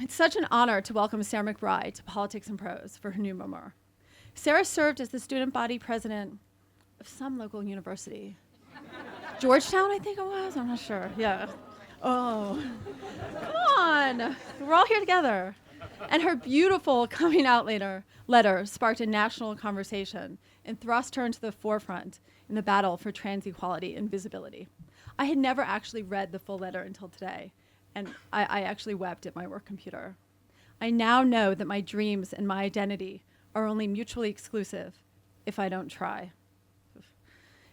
It's such an honor to welcome Sarah McBride to Politics and Prose for her new memoir. Sarah served as the student body president of some local university. Georgetown, I think it was. I'm not sure. Yeah. Oh, come on. We're all here together. And her beautiful coming out letter sparked a national conversation and thrust her into the forefront in the battle for trans equality and visibility. I had never actually read the full letter until today, and I actually wept at my work computer. I now know that my dreams and my identity are only mutually exclusive if I don't try.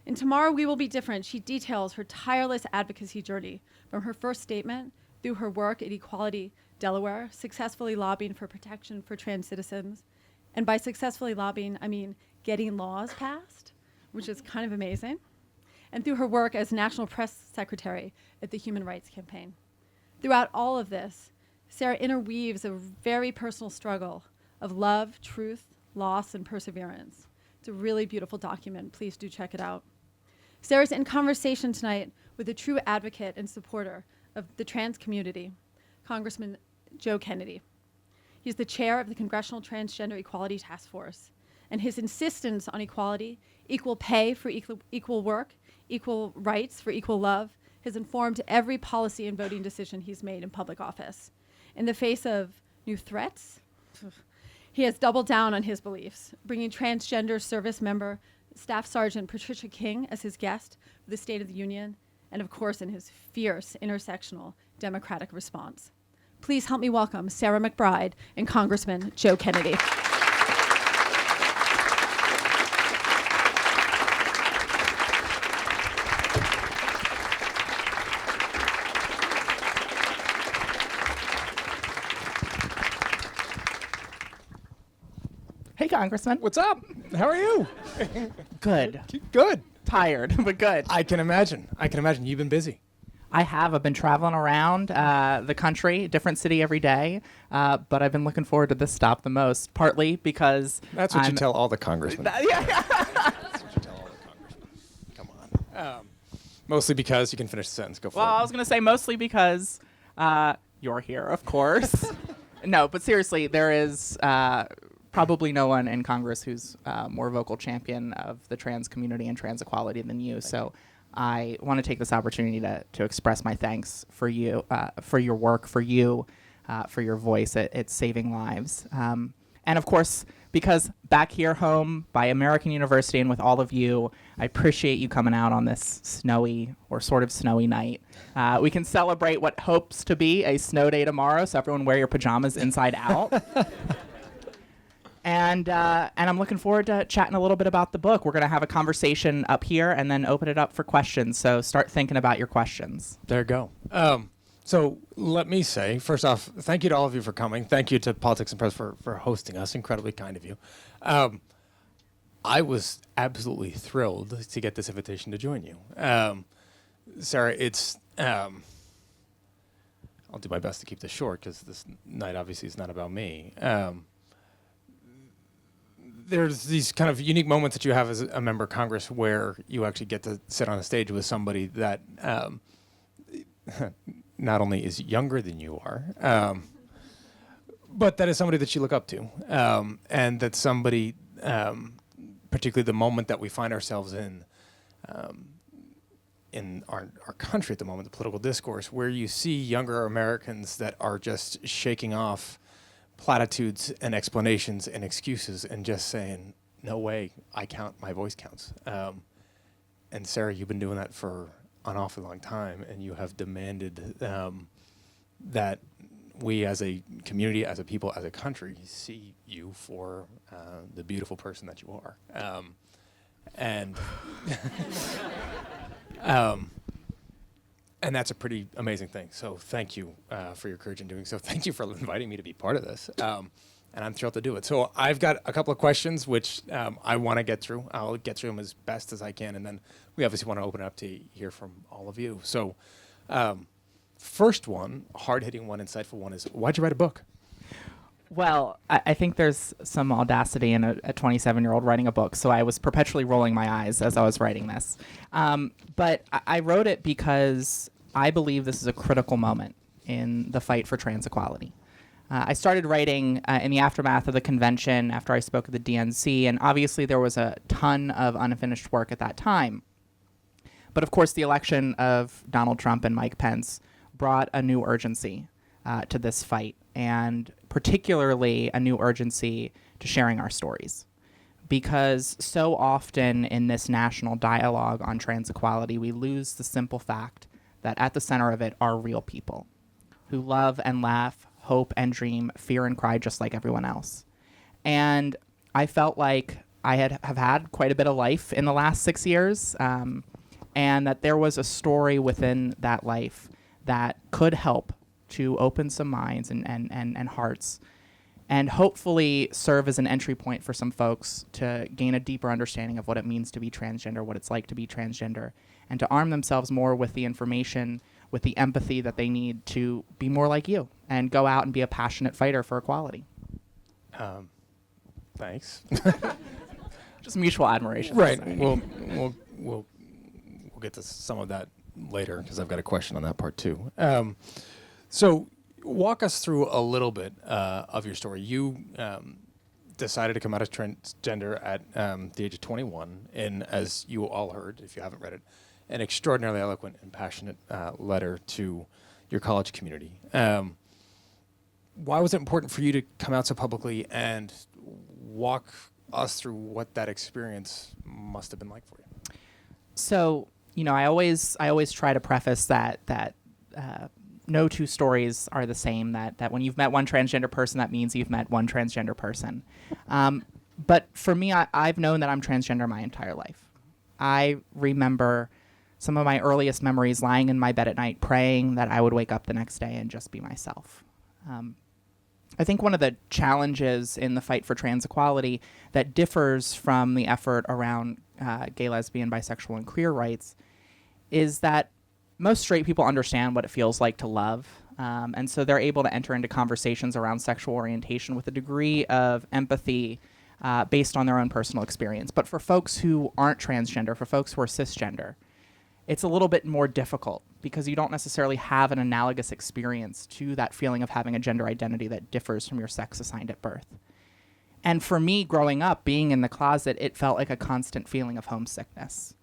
In Tomorrow We Will Be Different, she details her tireless advocacy journey from her first statement through her work at Equality Delaware, successfully lobbying for protection for trans citizens. And by successfully lobbying, I mean getting laws passed, which is kind of amazing. And through her work as National Press Secretary at the Human Rights Campaign. Throughout all of this, Sarah interweaves a very personal struggle of love, truth, loss, and perseverance. It's a really beautiful document. Please do check it out. Sarah's in conversation tonight with a true advocate and supporter of the trans community, Congressman Joe Kennedy. He's the chair of the Congressional Transgender Equality Task Force, and his insistence on equality, equal pay for equal work, equal rights for equal love, has informed every policy and voting decision he's made in public office. In the face of new threats, he has doubled down on his beliefs, bringing transgender service member Staff Sergeant Patricia King as his guest for the State of the Union, and of course in his fierce intersectional democratic response. Please help me welcome Sarah McBride and Congressman Joe Kennedy. Hey, Congressman. What's up? How are you? Good. Good. Tired, but good. I can imagine. You've been busy. I have. I've been traveling around the country, different city every day, but I've been looking forward to this stop the most, partly because That's what you tell all the congressmen. Yeah. That's what you tell all the congressmen. Come on. Mostly because you can finish the sentence. Go for it. Well, I was going to say mostly because you're here, of course. No, but seriously, there is probably no one in Congress who's more vocal champion of the trans community and trans equality than you. So I want to take this opportunity to express my thanks for you, for your work, for you, for your voice at saving lives. And of course, because back here home by American University and with all of you, I appreciate you coming out on this snowy or sort of snowy night. We can celebrate what hopes to be a snow day tomorrow, so everyone wear your pajamas inside out. And I'm looking forward to chatting a little bit about the book. We're going to have a conversation up here and then open it up for questions. So start thinking about your questions. There you go. So let me say, first off, thank you to all of you for coming. Thank you to Politics and Prose for hosting us. Incredibly kind of you. I was absolutely thrilled to get this invitation to join you. Sarah, I'll do my best to keep this short because this night obviously is not about me. There's these kind of unique moments that you have as a member of Congress where you actually get to sit on a stage with somebody that not only is younger than you are, but that is somebody that you look up to. And that somebody, particularly the moment that we find ourselves in our country at the moment, the political discourse, where you see younger Americans that are just shaking off platitudes and explanations and excuses and just saying, no way, I count, my voice counts. And Sarah, you've been doing that for an awfully long time, and you have demanded that we as a community, as a people, as a country, see you for the beautiful person that you are. And that's a pretty amazing thing. So thank you for your courage in doing so. Thank you for inviting me to be part of this. And I'm thrilled to do it. So I've got a couple of questions which I want to get through. I'll get through them as best as I can. And then we obviously want to open it up to hear from all of you. So first one, hard-hitting one, insightful one is, why'd you write a book? Well, I think there's some audacity in a 27-year-old writing a book, so I was perpetually rolling my eyes as I was writing this. But I wrote it because I believe this is a critical moment in the fight for trans equality. I started writing in the aftermath of the convention after I spoke at the DNC, and obviously there was a ton of unfinished work at that time. But of course, the election of Donald Trump and Mike Pence brought a new urgency to this fight, and particularly a new urgency to sharing our stories. Because so often in this national dialogue on trans equality, we lose the simple fact that at the center of it are real people who love and laugh, hope and dream, fear and cry just like everyone else. And I felt like I have had quite a bit of life in the last 6 years, and that there was a story within that life that could help to open some minds and hearts, and hopefully serve as an entry point for some folks to gain a deeper understanding of what it means to be transgender, what it's like to be transgender, and to arm themselves more with the information, with the empathy that they need to be more like you and go out and be a passionate fighter for equality. Thanks. Just mutual admiration. Right. We'll get to some of that later because I've got a question on that part too. So walk us through a little bit of your story. You decided to come out as transgender at the age of 21, and as you all heard, if you haven't read it, an extraordinarily eloquent and passionate letter to your college community. Why was it important for you to come out so publicly, and walk us through what that experience must have been like for you? So, I always try to preface that no two stories are the same, that when you've met one transgender person, that means you've met one transgender person. But for me, I've known that I'm transgender my entire life. I remember some of my earliest memories lying in my bed at night praying that I would wake up the next day and just be myself. I think one of the challenges in the fight for trans equality that differs from the effort around gay, lesbian, bisexual, and queer rights is that most straight people understand what it feels like to love, and so they're able to enter into conversations around sexual orientation with a degree of empathy based on their own personal experience. But for folks who aren't transgender, for folks who are cisgender, it's a little bit more difficult because you don't necessarily have an analogous experience to that feeling of having a gender identity that differs from your sex assigned at birth. And for me, growing up, being in the closet, it felt like a constant feeling of homesickness,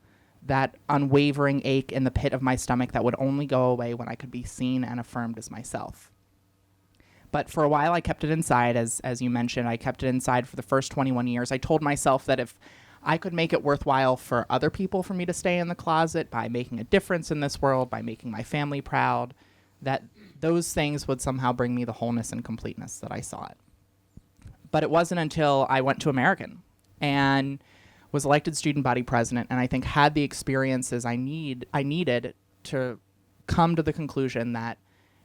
that unwavering ache in the pit of my stomach that would only go away when I could be seen and affirmed as myself. But for a while, I kept it inside. As you mentioned, I kept it inside for the first 21 years. I told myself that if I could make it worthwhile for other people for me to stay in the closet by making a difference in this world, by making my family proud, that those things would somehow bring me the wholeness and completeness that I sought. But it wasn't until I went to American and was elected student body president, and I think had the experiences I needed to come to the conclusion that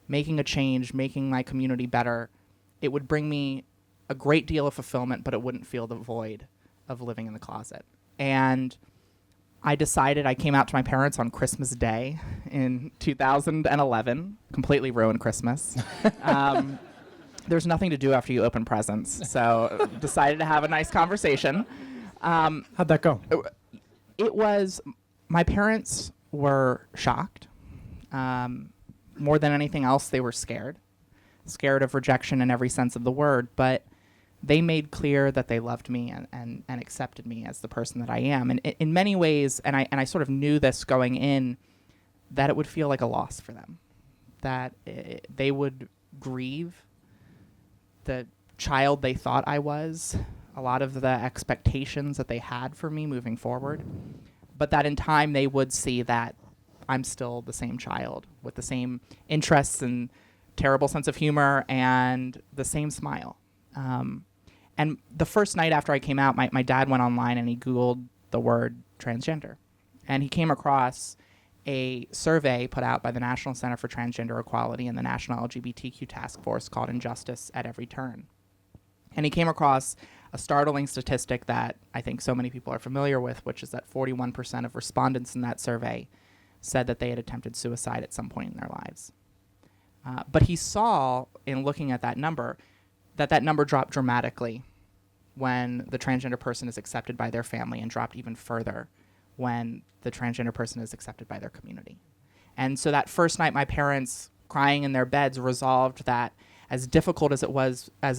making a change, making my community better, it would bring me a great deal of fulfillment, but it wouldn't feel the void of living in the closet. And I decided, I came out to my parents on Christmas Day in 2011, completely ruined Christmas. There's nothing to do after you open presents, so decided to have a nice conversation. How'd that go? It was, my parents were shocked. More than anything else, they were scared of rejection in every sense of the word, but they made clear that they loved me and accepted me as the person that I am. And in many ways, and I sort of knew this going in, that it would feel like a loss for them, that they would grieve the child they thought I was, a lot of the expectations that they had for me moving forward, but that in time they would see that I'm still the same child with the same interests and terrible sense of humor and the same smile. And the first night after I came out, my dad went online and he Googled the word transgender. And he came across a survey put out by the National Center for Transgender Equality and the National LGBTQ Task Force called Injustice at Every Turn. And he came across a startling statistic that I think so many people are familiar with, which is that 41% of respondents in that survey said that they had attempted suicide at some point in their lives. But he saw, in looking at that number dropped dramatically when the transgender person is accepted by their family, and dropped even further when the transgender person is accepted by their community. And so that first night, my parents, crying in their beds, resolved that as difficult as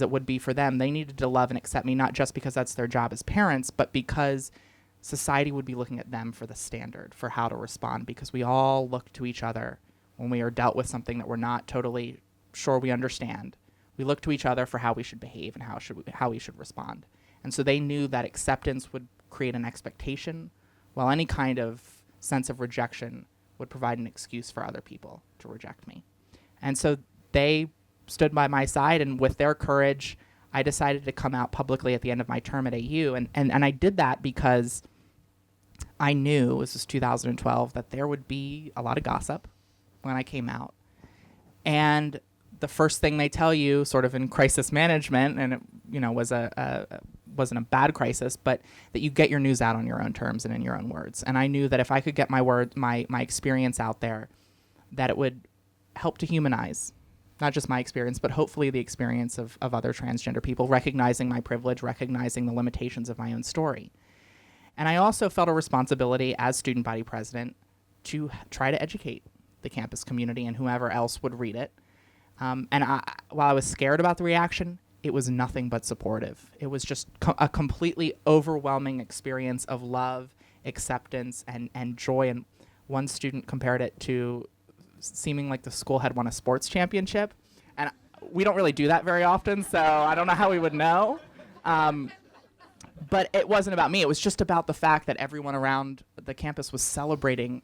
it would be for them, they needed to love and accept me, not just because that's their job as parents, but because society would be looking at them for the standard for how to respond, because we all look to each other when we are dealt with something that we're not totally sure we understand. We look to each other for how we should behave and how we should respond. And so they knew that acceptance would create an expectation, while any kind of sense of rejection would provide an excuse for other people to reject me. And so they stood by my side, and with their courage, I decided to come out publicly at the end of my term at AU. And I did that because I knew, this was 2012, that there would be a lot of gossip when I came out. And the first thing they tell you, sort of in crisis management, and it, wasn't a bad crisis, but that you get your news out on your own terms and in your own words. And I knew that if I could get my experience out there, that it would help to humanize not just my experience, but hopefully the experience of other transgender people, recognizing my privilege, recognizing the limitations of my own story. And I also felt a responsibility as student body president to try to educate the campus community and whoever else would read it. While I was scared about the reaction, it was nothing but supportive. It was just a completely overwhelming experience of love, acceptance, and joy. And one student compared it to seeming like the school had won a sports championship. And we don't really do that very often, so I don't know how we would know. But it wasn't about me. It was just about the fact that everyone around the campus was celebrating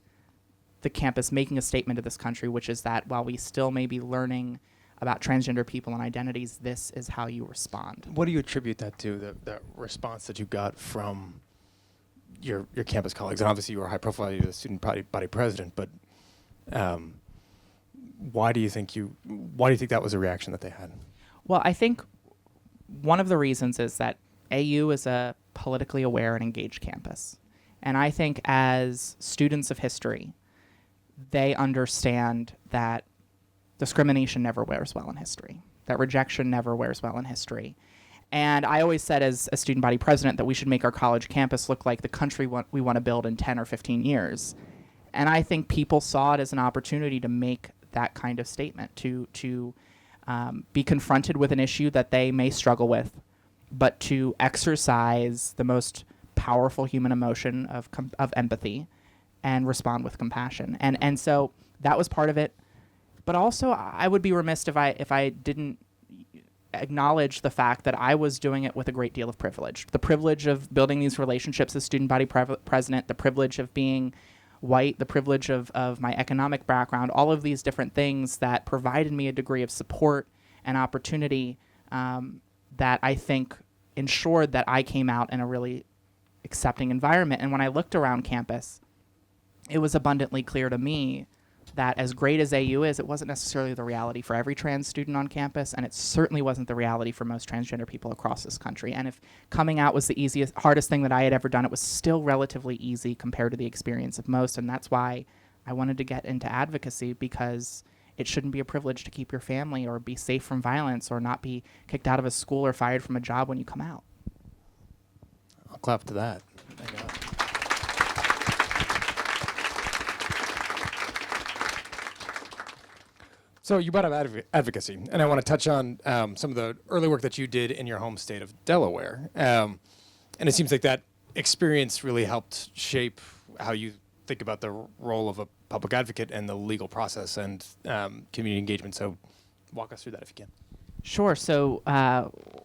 the campus making a statement to this country, which is that while we still may be learning about transgender people and identities, this is how you respond. What do you attribute that to, the response that you got from your campus colleagues? And obviously you were high profile, you're the student body president, but why do you think that was a reaction that they had? Well, I think one of the reasons is that AU is a politically aware and engaged campus. And I think as students of history, they understand that discrimination never wears well in history, that rejection never wears well in history. And I always said as a student body president that we should make our college campus look like the country we want to build in 10 or 15 years. And I think people saw it as an opportunity to make that kind of statement, to be confronted with an issue that they may struggle with, but to exercise the most powerful human emotion of empathy and respond with compassion. And so that was part of it. But also, I would be remiss if I didn't acknowledge the fact that I was doing it with a great deal of privilege. The privilege of building these relationships as student body president, the privilege of being white, the privilege of my economic background, all of these different things that provided me a degree of support and opportunity that I think ensured that I came out in a really accepting environment. And when I looked around campus, it was abundantly clear to me that as great as AU is, it wasn't necessarily the reality for every trans student on campus, and it certainly wasn't the reality for most transgender people across this country. And if coming out was the hardest thing that I had ever done, it was still relatively easy compared to the experience of most, and that's why I wanted to get into advocacy, because it shouldn't be a privilege to keep your family or be safe from violence or not be kicked out of a school or fired from a job when you come out. I'll clap to that. So you brought up advocacy, and I want to touch on some of the early work that you did in your home state of Delaware. And it seems like that experience really helped shape how you think about the role of a public advocate and the legal process and community engagement. So walk us through that if you can. Sure. So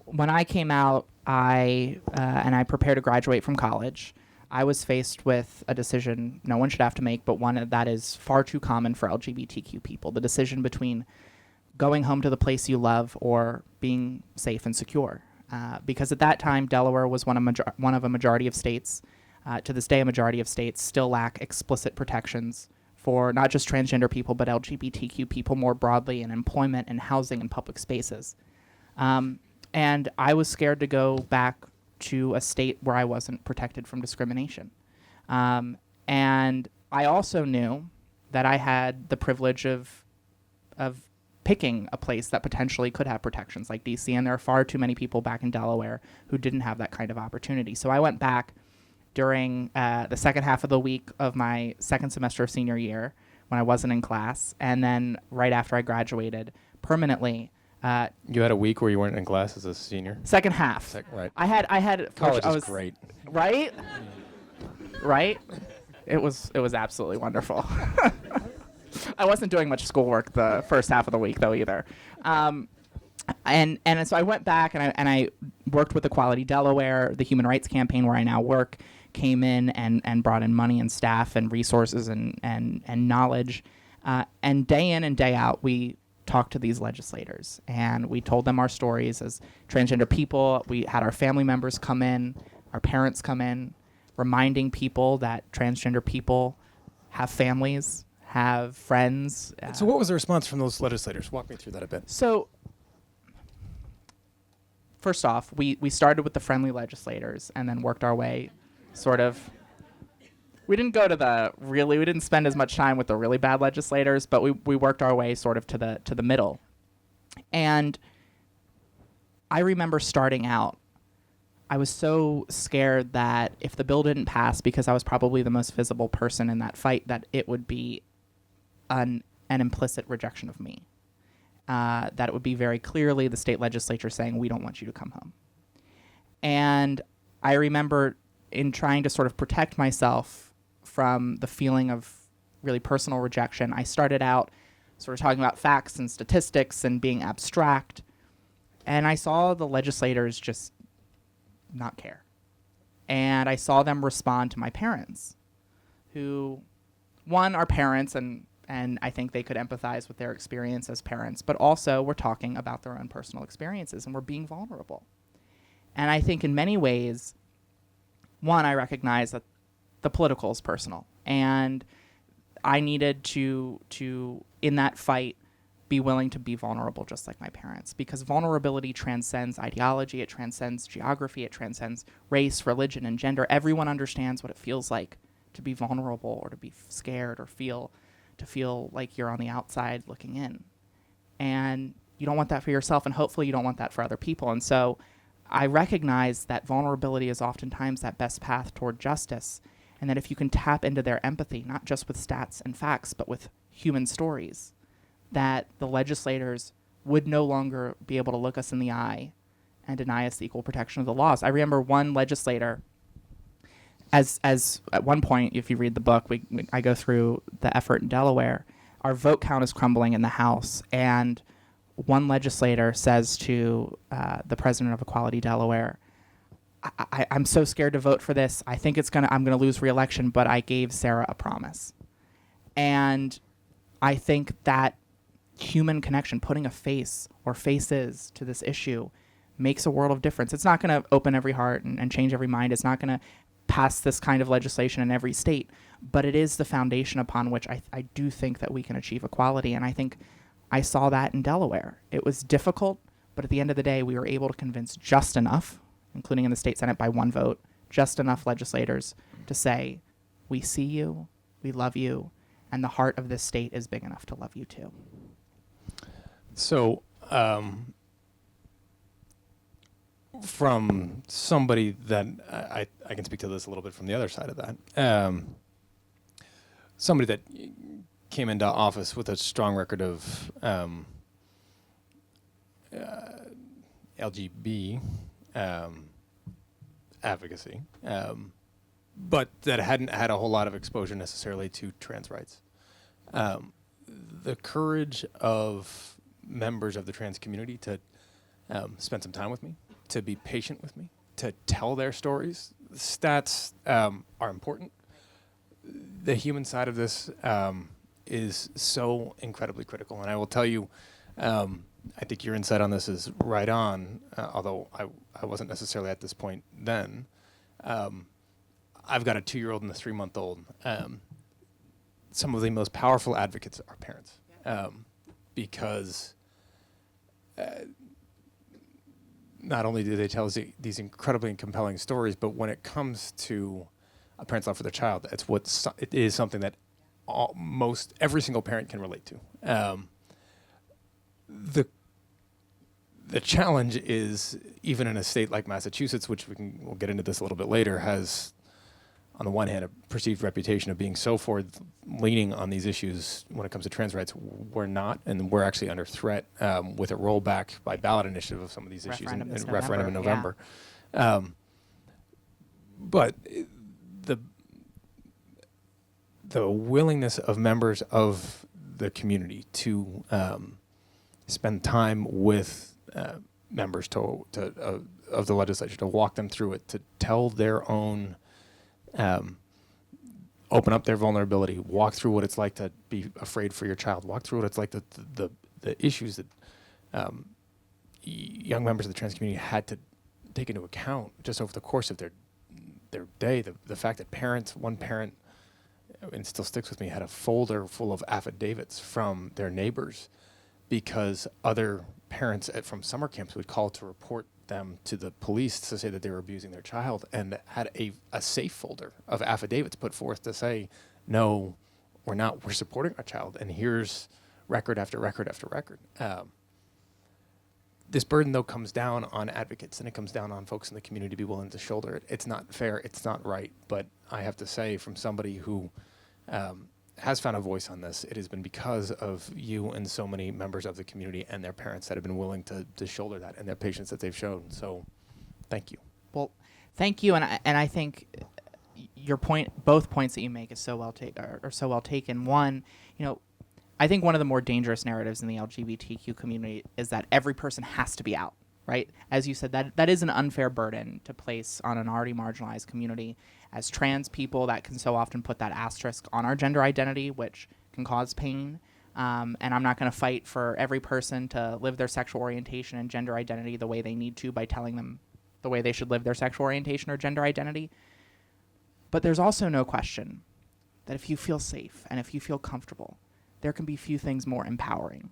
when I came out, and I prepared to graduate from college, I was faced with a decision no one should have to make, but one that is far too common for LGBTQ people, the decision between going home to the place you love or being safe and secure. Because at that time, Delaware was one of a majority of states. To this day, a majority of states still lack explicit protections for not just transgender people, but LGBTQ people more broadly in employment and housing and public spaces. And I was scared to go back to a state where I wasn't protected from discrimination. And I also knew that I had the privilege of picking a place that potentially could have protections like DC, and there are far too many people back in Delaware who didn't have that kind of opportunity. So I went back during the second half of the week of my second semester of senior year when I wasn't in class, and then right after I graduated permanently You had a week where you weren't in class as a senior? Second half. Right. I had College I is was, great. Right? Right? It was absolutely wonderful. I wasn't doing much schoolwork the first half of the week though either. And so I went back and I worked with Equality Delaware, the human rights campaign where I now work, came in and brought in money and staff and resources and knowledge. And day in and day out, we talked to these legislators and we told them our stories as transgender people. We had our family members come in, our parents come in, reminding people that transgender people have families, have friends. So what was the response from those legislators? Walk me through that a bit. So first off, we started with the friendly legislators and then worked our way sort of. We didn't we didn't spend as much time with the really bad legislators, but we worked our way sort of to the middle. And I remember starting out, I was so scared that if the bill didn't pass, because I was probably the most visible person in that fight, that it would be an implicit rejection of me. That it would be very clearly the state legislature saying, we don't want you to come home. And I remember in trying to sort of protect myself from the feeling of really personal rejection, I started out sort of talking about facts and statistics and being abstract. And I saw the legislators just not care. And I saw them respond to my parents, who, one, are parents, and I think they could empathize with their experience as parents, but also were talking about their own personal experiences and were being vulnerable. And I think in many ways, one, I recognize that the political is personal, and I needed to in that fight be willing to be vulnerable just like my parents, because vulnerability transcends ideology, it transcends geography, it transcends race, religion, and gender. Everyone understands what it feels like to be vulnerable or to be scared or to feel like you're on the outside looking in. And you don't want that for yourself, and hopefully you don't want that for other people. And so I recognize that vulnerability is oftentimes that best path toward justice, and that if you can tap into their empathy, not just with stats and facts, but with human stories, that the legislators would no longer be able to look us in the eye and deny us the equal protection of the laws. I remember one legislator, as at one point, if you read the book, I go through the effort in Delaware. Our vote count is crumbling in the House, and one legislator says to the president of Equality Delaware, I'm so scared to vote for this. I think I'm gonna lose re-election, but I gave Sarah a promise. And I think that human connection, putting a face or faces to this issue, makes a world of difference. It's not gonna open every heart and change every mind. It's not gonna pass this kind of legislation in every state, but it is the foundation upon which I do think that we can achieve equality. And I think I saw that in Delaware. It was difficult, but at the end of the day, we were able to convince just enough, including in the state Senate by one vote, just enough legislators to say, we see you, we love you, and the heart of this state is big enough to love you too. So, from somebody that I can speak to this a little bit from the other side of that, somebody that came into office with a strong record of LGB advocacy, but that hadn't had a whole lot of exposure necessarily to trans rights. The courage of members of the trans community to spend some time with me, to be patient with me, to tell their stories. Stats are important. The human side of this is so incredibly critical. And I will tell you, I think your insight on this is right on, although I wasn't necessarily at this point then. I've got a 2-year-old and a 3-month-old. Some of the most powerful advocates are parents, because not only do they tell us these incredibly compelling stories, but when it comes to a parent's love for their child, it is something that every single parent can relate to. The challenge is, even in a state like Massachusetts, which we'll get into this a little bit later, has on the one hand, a perceived reputation of being so forward-leaning on these issues when it comes to trans rights. We're not, and we're actually under threat with a rollback by ballot initiative of some of these issues in referendum in November. Yeah. But the willingness of members of the community to spend time with members of the legislature, to walk them through it, to tell their own, open up their vulnerability, walk through what it's like to be afraid for your child, walk through what it's like, the issues that young members of the trans community had to take into account just over the course of their day. The fact that one parent, and it still sticks with me, had a folder full of affidavits from their neighbors because other parents from summer camps would call to report them to the police to say that they were abusing their child, and had a safe folder of affidavits put forth to say, no, we're supporting our child, and here's record after record after record. This burden, though, comes down on advocates, and it comes down on folks in the community to be willing to shoulder it. It's not fair, it's not right, but I have to say, from somebody who has found a voice on this, it has been because of you and so many members of the community and their parents that have been willing to shoulder that, and their patience that they've shown. So, thank you. Well, thank you, and I think your point, both points that you make, is so well taken. One, I think one of the more dangerous narratives in the LGBTQ community is that every person has to be out, right? As you said, that is an unfair burden to place on an already marginalized community. As trans people, that can so often put that asterisk on our gender identity, which can cause pain. And I'm not going to fight for every person to live their sexual orientation and gender identity the way they need to by telling them the way they should live their sexual orientation or gender identity. But there's also no question that if you feel safe and if you feel comfortable, there can be few things more empowering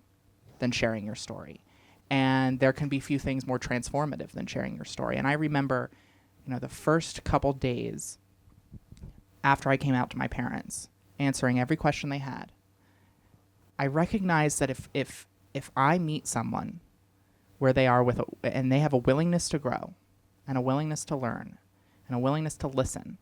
than sharing your story. And there can be few things more transformative than sharing your story. And I remember, the first couple days after I came out to my parents, answering every question they had, I recognized that if I meet someone where they are and they have a willingness to grow and a willingness to learn and a willingness to listen,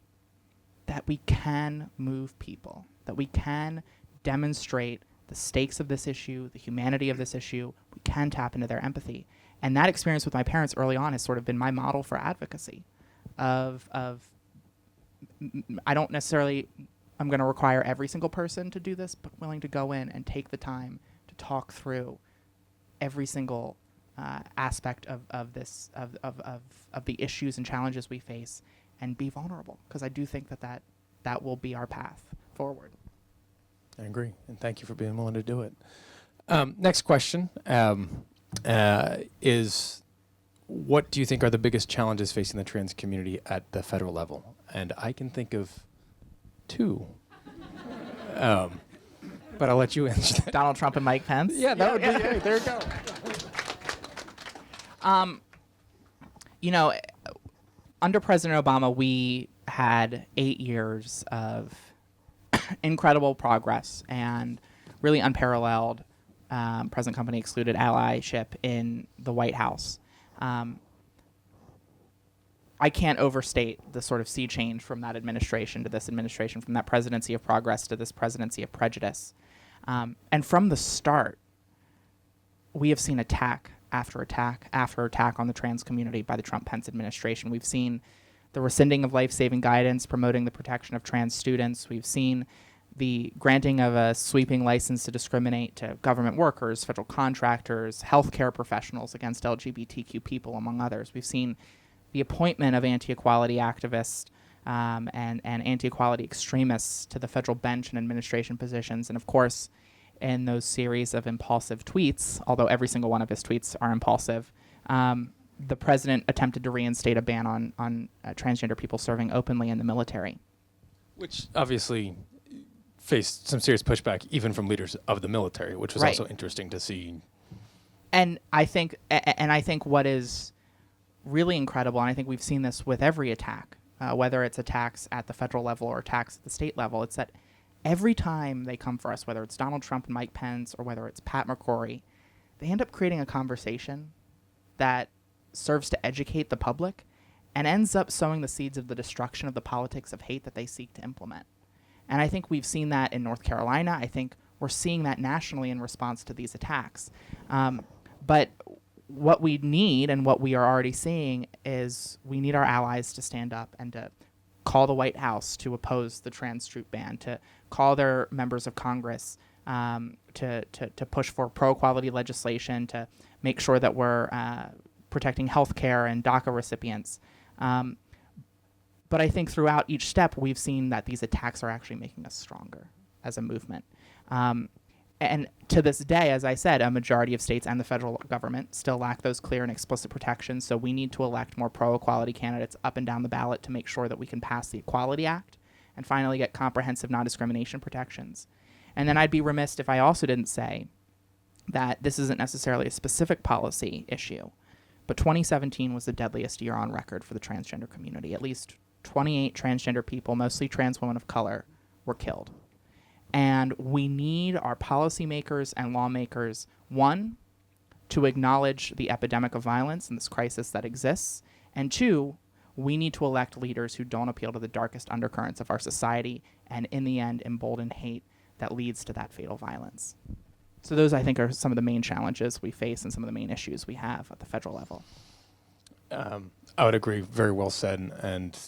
that we can move people, that we can demonstrate the stakes of this issue, the humanity of this issue. We can tap into their empathy. And that experience with my parents early on has sort of been my model for advocacy I don't necessarily, I'm going to require every single person to do this, but willing to go in and take the time to talk through every single aspect of the issues and challenges we face and be vulnerable, because I do think that will be our path forward. I agree, and thank you for being willing to do it. Next question is, what do you think are the biggest challenges facing the trans community at the federal level? And I can think of two, but I'll let you answer that. Donald Trump and Mike Pence? Yeah, that would be great. There you go. Under President Obama, we had 8 years of incredible progress and really unparalleled, present company excluded, allyship in the White House. I can't overstate the sort of sea change from that administration to this administration, from that presidency of progress to this presidency of prejudice. And from the start, we have seen attack after attack after attack on the trans community by the Trump-Pence administration. We've seen the rescinding of life-saving guidance promoting the protection of trans students. We've seen the granting of a sweeping license to discriminate to government workers, federal contractors, healthcare professionals against LGBTQ people, among others. We've seen the appointment of anti-equality activists and anti-equality extremists to the federal bench and administration positions. And of course, in those series of impulsive tweets, although every single one of his tweets are impulsive, the president attempted to reinstate a ban on transgender people serving openly in the military. Which obviously faced some serious pushback even from leaders of the military, which was also interesting to see. And I think what is really incredible, and I think we've seen this with every attack, whether it's attacks at the federal level or attacks at the state level, it's that every time they come for us, whether it's Donald Trump and Mike Pence or whether it's Pat McCrory, they end up creating a conversation that serves to educate the public and ends up sowing the seeds of the destruction of the politics of hate that they seek to implement. And I think we've seen that in North Carolina. I think we're seeing that nationally in response to these attacks. But what we need and what we are already seeing is we need our allies to stand up and to call the White House to oppose the trans troop ban, to call their members of Congress to push for pro-equality legislation, to make sure that we're protecting health care and DACA recipients. But I think throughout each step, we've seen that these attacks are actually making us stronger as a movement. And to this day, as I said, a majority of states and the federal government still lack those clear and explicit protections, so we need to elect more pro-equality candidates up and down the ballot to make sure that we can pass the Equality Act and finally get comprehensive non-discrimination protections. And then I'd be remiss if I also didn't say that this isn't necessarily a specific policy issue, but 2017 was the deadliest year on record for the transgender community. At least 28 transgender people, mostly trans women of color, were killed. And we need our policymakers and lawmakers, one, to acknowledge the epidemic of violence and this crisis that exists, and two, we need to elect leaders who don't appeal to the darkest undercurrents of our society and, in the end, embolden hate that leads to that fatal violence. So those, I think, are some of the main challenges we face and some of the main issues we have at the federal level. I would agree. Very well said. And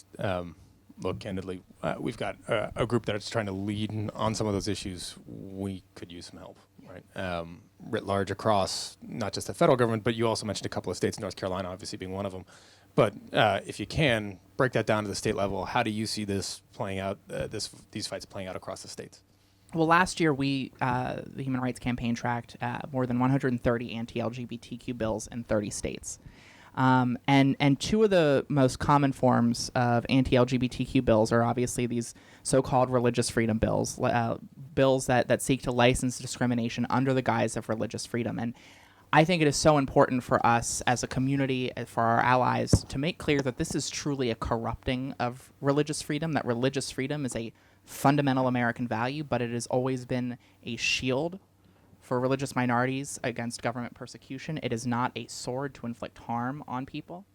look, candidly, we've got a group that is trying to lead on some of those issues. We could use some help, right? Writ large across not just the federal government, but you also mentioned a couple of states, North Carolina obviously being one of them. But if you can, break that down to the state level. How do you see this playing out, these fights playing out across the states? Well, last year, the Human Rights Campaign tracked more than 130 anti-LGBTQ bills in 30 states. And two of the most common forms of anti-LGBTQ bills are obviously these so-called religious freedom bills, bills that seek to license discrimination under the guise of religious freedom. And I think it is so important for us as a community, for our allies, to make clear that this is truly a corrupting of religious freedom, that religious freedom is a fundamental American value, but it has always been a shield for religious minorities against government persecution. It is not a sword to inflict harm on people.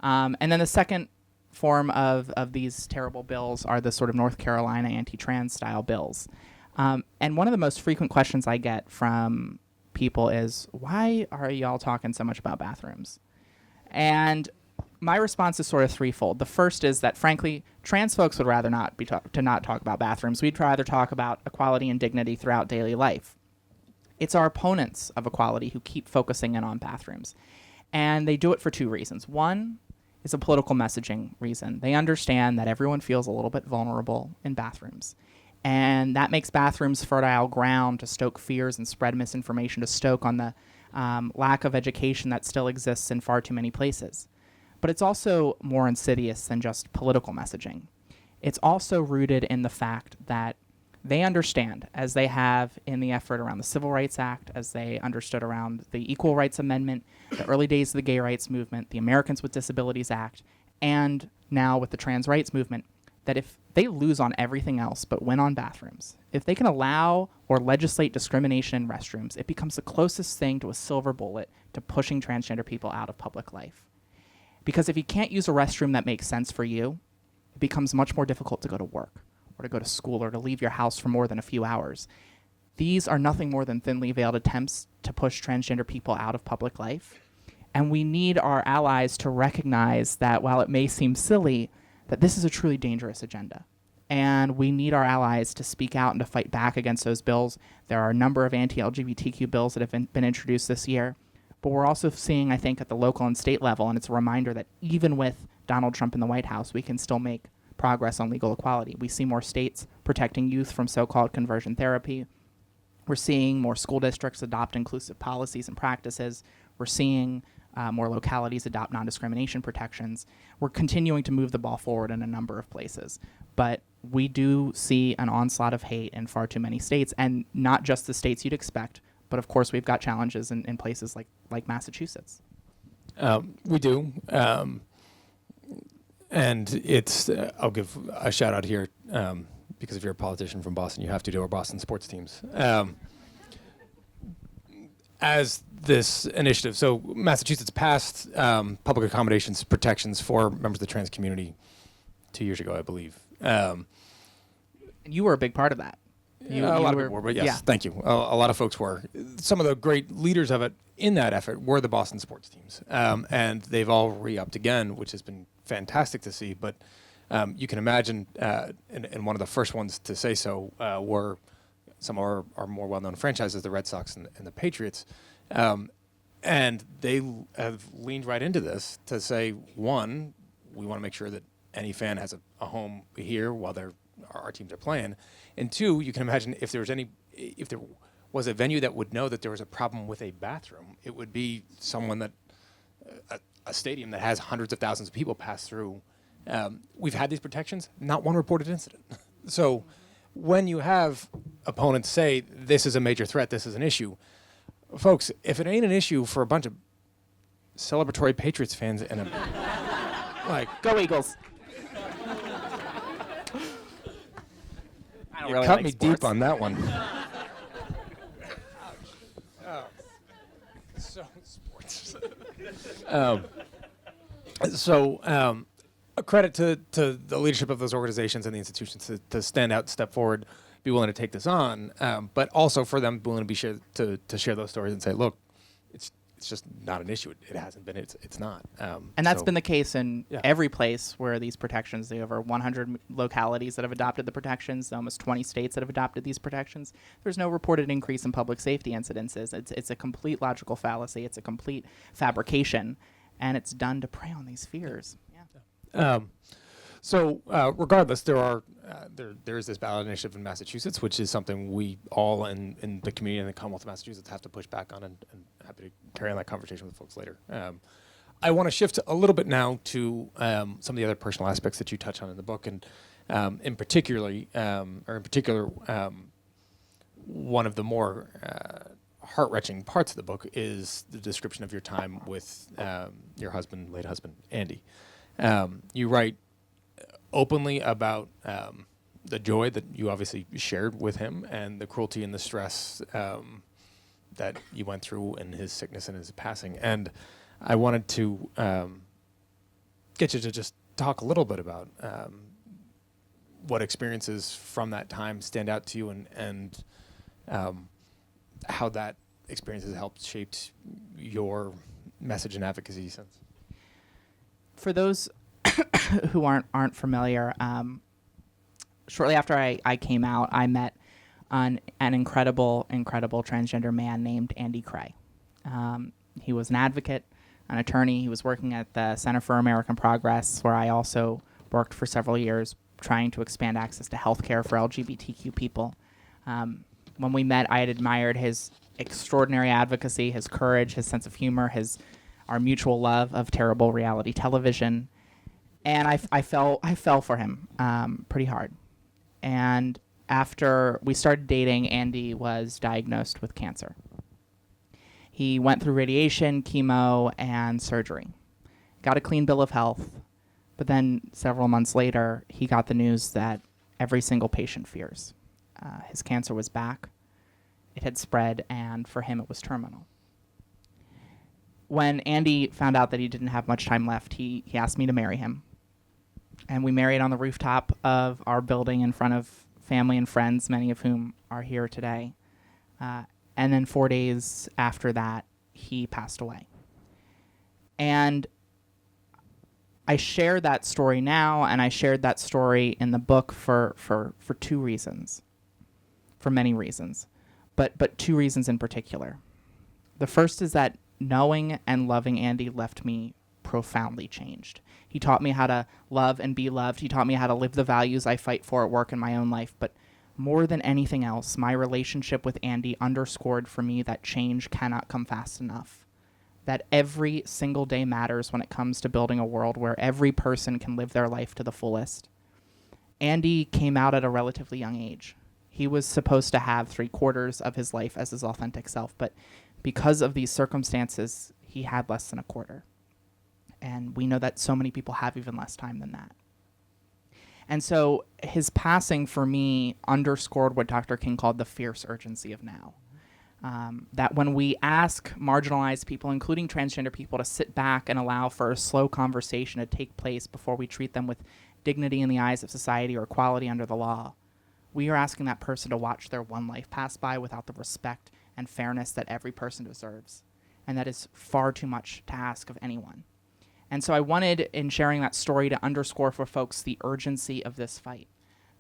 And then the second form of these terrible bills are the sort of North Carolina anti-trans style bills. And one of the most frequent questions I get from people is, why are y'all talking so much about bathrooms? And my response is sort of threefold. The first is that, frankly, trans folks would rather not talk about bathrooms. We'd rather talk about equality and dignity throughout daily life. It's our opponents of equality who keep focusing in on bathrooms. And they do it for two reasons. One is a political messaging reason. They understand that everyone feels a little bit vulnerable in bathrooms. And that makes bathrooms fertile ground to stoke fears and spread misinformation, to stoke on the lack of education that still exists in far too many places. But it's also more insidious than just political messaging. It's also rooted in the fact that they understand, as they have in the effort around the Civil Rights Act, as they understood around the Equal Rights Amendment, the early days of the gay rights movement, the Americans with Disabilities Act, and now with the trans rights movement, that if they lose on everything else but win on bathrooms, if they can allow or legislate discrimination in restrooms, it becomes the closest thing to a silver bullet to pushing transgender people out of public life. Because if you can't use a restroom that makes sense for you, it becomes much more difficult to go to work or to go to school or to leave your house for more than a few hours. These are nothing more than thinly veiled attempts to push transgender people out of public life. And we need our allies to recognize that while it may seem silly, that this is a truly dangerous agenda. And we need our allies to speak out and to fight back against those bills. There are a number of anti-LGBTQ bills that have been introduced this year. But we're also seeing, I think, at the local and state level, and it's a reminder that even with Donald Trump in the White House, we can still make progress on legal equality. We see more states protecting youth from so-called conversion therapy. We're seeing more school districts adopt inclusive policies and practices. We're seeing more localities adopt non-discrimination protections. We're continuing to move the ball forward in a number of places. But we do see an onslaught of hate in far too many states, and not just the states you'd expect, but of course we've got challenges in places like Massachusetts. We do. And it's, I'll give a shout out here, because if you're a politician from Boston, you have to do our Boston sports teams. as this initiative, so Massachusetts passed public accommodations protections for members of the trans community 2 years ago, I believe. And you were a big part of that. A lot of people were, but yes, thank you. A lot of folks were. Some of the great leaders of it in that effort were the Boston sports teams, and they've all re-upped again, which has been fantastic to see. But you can imagine, and one of the first ones to say so were some of our more well-known franchises, the Red Sox and the Patriots, and they have leaned right into this to say, one, we want to make sure that any fan has a home here while our teams are playing, and two, you can imagine if there was a venue that would know that there was a problem with a bathroom, it would be someone that a stadium that has hundreds of thousands of people pass through. We've had these protections, not one reported incident. So when you have opponents say this is a major threat, this is an issue, folks, if it ain't an issue for a bunch of celebratory Patriots fans and go Eagles. I don't you really cut like me sports. deep on that one. So sports. A credit to the leadership of those organizations and the institutions to stand out, step forward, be willing to take this on, but also for them willing to be to share those stories and say, look, it's just not an issue. It hasn't been. It's not. And that's been the case in every place where these protections, the over 100 localities that have adopted the protections, almost 20 states that have adopted these protections. There's no reported increase in public safety incidences. It's a complete logical fallacy. It's a complete fabrication, and it's done to prey on these fears. Regardless, there is this ballot initiative in Massachusetts, which is something we all in the community and the Commonwealth of Massachusetts have to push back on, and happy to carry on that conversation with folks later. I want to shift a little bit now to some of the other personal aspects that you touch on in the book, and in particular, one of the more heart-wrenching parts of the book is the description of your time with your late husband, Andy. You write openly about the joy that you obviously shared with him and the cruelty and the stress that you went through in his sickness and his passing. And I wanted to get you to just talk a little bit about what experiences from that time stand out to you and how that experience has helped shape your message and advocacy since. For those who aren't familiar, shortly after I came out, I met an incredible transgender man named Andy Cray. He was an advocate, an attorney. He was working at the Center for American Progress, where I also worked for several years, trying to expand access to healthcare for LGBTQ people. When we met, I had admired his extraordinary advocacy, his courage, his sense of humor, our mutual love of terrible reality television, and I fell for him pretty hard. And after we started dating, Andy was diagnosed with cancer. He went through radiation, chemo, and surgery. Got a clean bill of health, but then several months later, he got the news that every single patient fears. His cancer was back. It had spread, and for him, it was terminal. When Andy found out that he didn't have much time left, he asked me to marry him. And we married on the rooftop of our building in front of family and friends, many of whom are here today. And then 4 days after that, he passed away. And I share that story now, and I shared that story in the book for two reasons, for many reasons, but two reasons in particular. The first is that knowing and loving Andy left me profoundly changed. He taught me how to love and be loved. He taught me how to live the values I fight for at work in my own life. But more than anything else, my relationship with Andy underscored for me that change cannot come fast enough. That every single day matters when it comes to building a world where every person can live their life to the fullest. Andy came out at a relatively young age. He was supposed to have 3/4 of his life as his authentic self, but because of these circumstances, he had less than a quarter. And we know that so many people have even less time than that. And so his passing for me underscored what Dr. King called the fierce urgency of now. That when we ask marginalized people, including transgender people, to sit back and allow for a slow conversation to take place before we treat them with dignity in the eyes of society or equality under the law, we are asking that person to watch their one life pass by without the respect and fairness that every person deserves. And that is far too much to ask of anyone. And so I wanted, in sharing that story, to underscore for folks the urgency of this fight.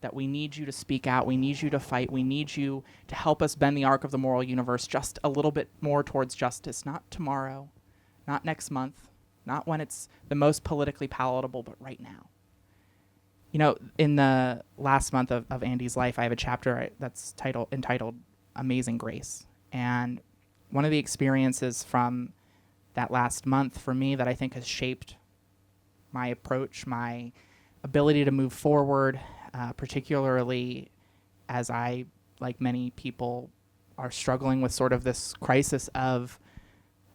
That we need you to speak out, we need you to fight, we need you to help us bend the arc of the moral universe just a little bit more towards justice, not tomorrow, not next month, not when it's the most politically palatable, but right now. You know, in the last month of Andy's life, I have a chapter that's entitled Amazing Grace. And one of the experiences from that last month for me that I think has shaped my approach, my ability to move forward, particularly as I, like many people, are struggling with sort of this crisis of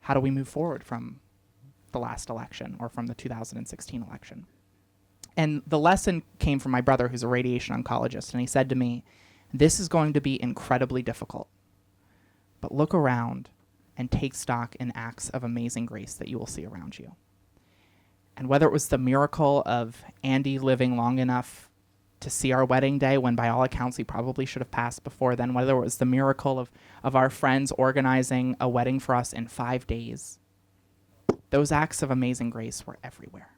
how do we move forward from the last election or from the 2016 election. And the lesson came from my brother, who's a radiation oncologist, and he said to me, this is going to be incredibly difficult, but look around and take stock in acts of amazing grace that you will see around you. And whether it was the miracle of Andy living long enough to see our wedding day, when by all accounts he probably should have passed before then, whether it was the miracle of our friends organizing a wedding for us in 5 days, those acts of amazing grace were everywhere.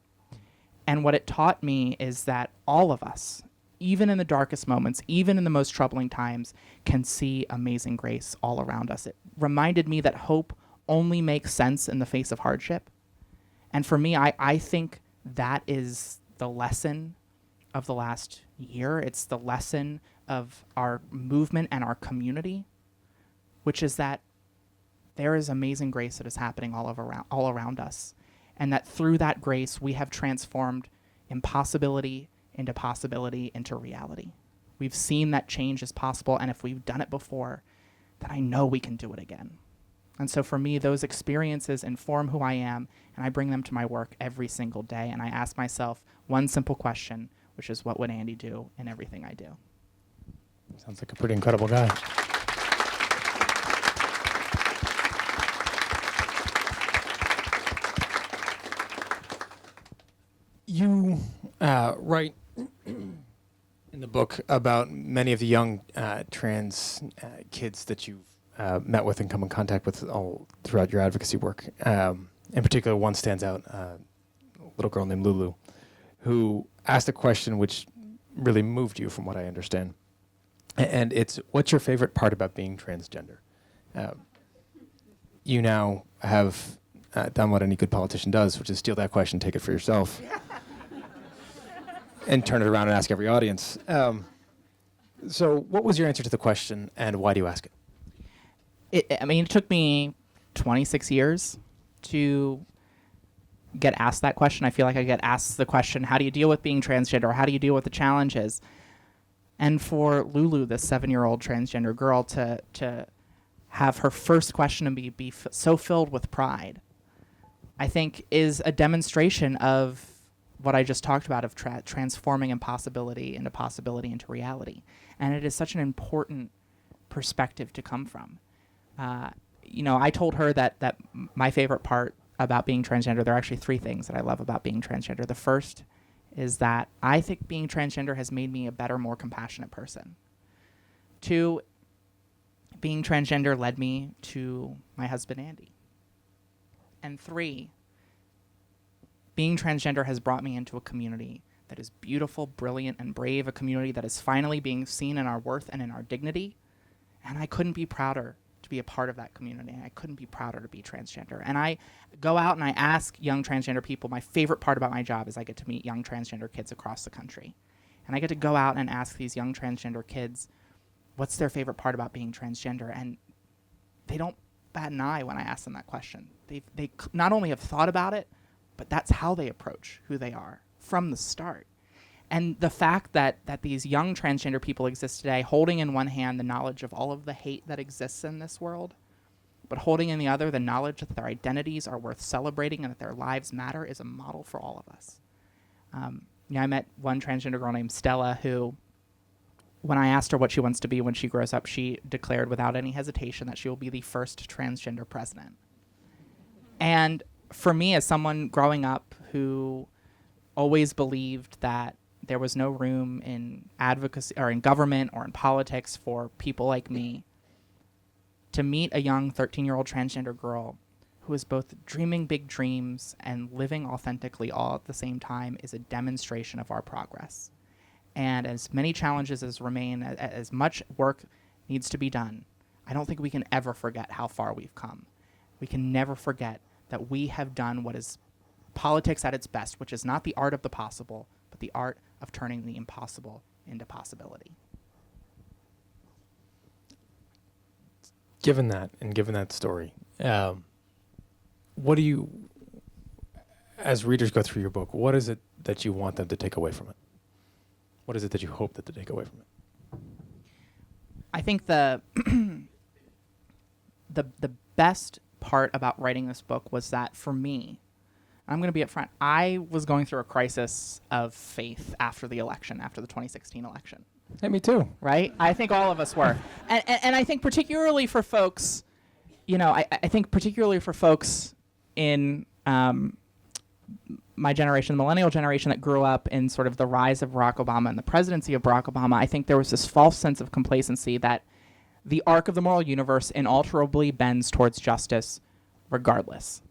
And what it taught me is that all of us, even in the darkest moments, even in the most troubling times, can see amazing grace all around us. It reminded me that hope only makes sense in the face of hardship. And for me, I think that is the lesson of the last year. It's the lesson of our movement and our community, which is that there is amazing grace that is happening all around us. And that through that grace, we have transformed impossibility into possibility into reality. We've seen that change is possible, and if we've done it before, then I know we can do it again. And so for me, those experiences inform who I am, and I bring them to my work every single day, and I ask myself one simple question, which is, what would Andy do in everything I do? Sounds like a pretty incredible guy. You write in the book about many of the young trans kids that you've met with and come in contact with all throughout your advocacy work. In particular, one stands out, a little girl named Lulu, who asked a question which really moved you, from what I understand. And it's, what's your favorite part about being transgender? You now have done what any good politician does, which is steal that question, take it for yourself, and turn it around and ask every audience. So what was your answer to the question, and why do you ask it? It took me 26 years to get asked that question. I feel like I get asked the question, how do you deal with being transgender, or how do you deal with the challenges? And for Lulu, this 7-year-old transgender girl, to have her first question and be so filled with pride, I think is a demonstration of what I just talked about, of transforming impossibility into possibility into reality. And it is such an important perspective to come from. I told her that my favorite part about being transgender, there are actually 3 things that I love about being transgender. The first is that I think being transgender has made me a better, more compassionate person. 2, being transgender led me to my husband, Andy. And 3, being transgender has brought me into a community that is beautiful, brilliant, and brave, a community that is finally being seen in our worth and in our dignity. And I couldn't be prouder to be a part of that community. I couldn't be prouder to be transgender. And I go out and I ask young transgender people, my favorite part about my job is I get to meet young transgender kids across the country. And I get to go out and ask these young transgender kids, what's their favorite part about being transgender? And they don't bat an eye when I ask them that question. They not only have thought about it, but that's how they approach who they are from the start. And the fact that these young transgender people exist today, holding in one hand the knowledge of all of the hate that exists in this world, but holding in the other the knowledge that their identities are worth celebrating and that their lives matter, is a model for all of us. I met one transgender girl named Stella who when I asked her what she wants to be when she grows up, she declared without any hesitation that she will be the first transgender president. And for me, as someone growing up who always believed that there was no room in advocacy or in government or in politics for people like me, to meet a young 13-year-old transgender girl who is both dreaming big dreams and living authentically all at the same time is a demonstration of our progress. And as many challenges as remain, as much work needs to be done, I don't think we can ever forget how far we've come. We can never forget that we have done what is politics at its best, which is not the art of the possible, but the art of turning the impossible into possibility. Given that, and given that story, what do you, as readers go through your book, what is it that you want them to take away from it? What is it that you hope that they take away from it? I think the best part about writing this book was that for me, I'm going to be upfront, I was going through a crisis of faith after the election, after the 2016 election. Hey, me too. Right? I think all of us were. And I think particularly for folks, I think particularly for folks in my generation, the millennial generation that grew up in sort of the rise of Barack Obama and the presidency of Barack Obama, I think there was this false sense of complacency that the arc of the moral universe inalterably bends towards justice regardless.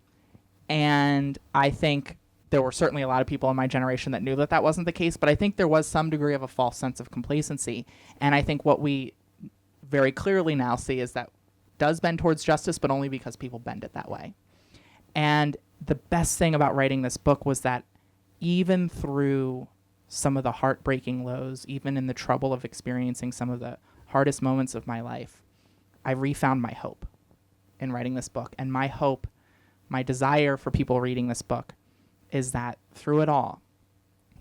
And I think there were certainly a lot of people in my generation that knew that that wasn't the case, but I think there was some degree of a false sense of complacency. And I think what we very clearly now see is that it does bend towards justice, but only because people bend it that way. And the best thing about writing this book was that even through some of the heartbreaking lows, even in the trouble of experiencing some of the hardest moments of my life, I refound my hope in writing this book. And my hope, my desire for people reading this book is that through it all,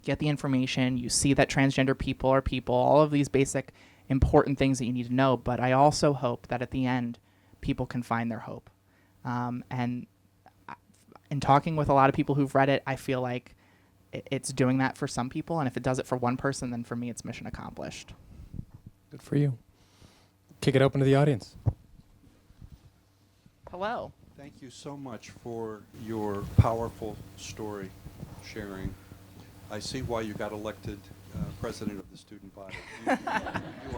get the information, you see that transgender people are people, all of these basic important things that you need to know, but I also hope that at the end, people can find their hope. And in talking with a lot of people who've read it, I feel like it's doing that for some people, and if it does it for one person, then for me, it's mission accomplished. Good for you. Kick it open to the audience. Hello. Thank you so much for your powerful story sharing. I see why you got elected president of the student body.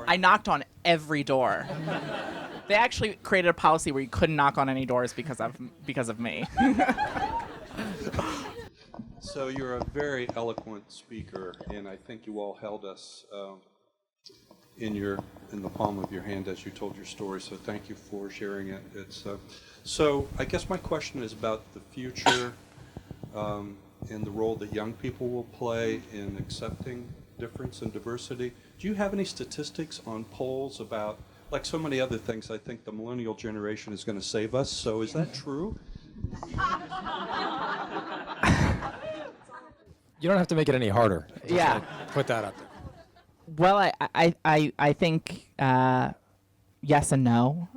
I knocked on every door. They actually created a policy where you couldn't knock on any doors because of me. So you're a very eloquent speaker, and I think you all held us in the palm of your hand as you told your story. So thank you for sharing it. So I guess my question is about the future and the role that young people will play in accepting difference and diversity. Do you have any statistics on polls about, like so many other things, I think the millennial generation is going to save us. So is that true? You don't have to make it any harder. Just Yeah. put that up there. Well, I think yes and no.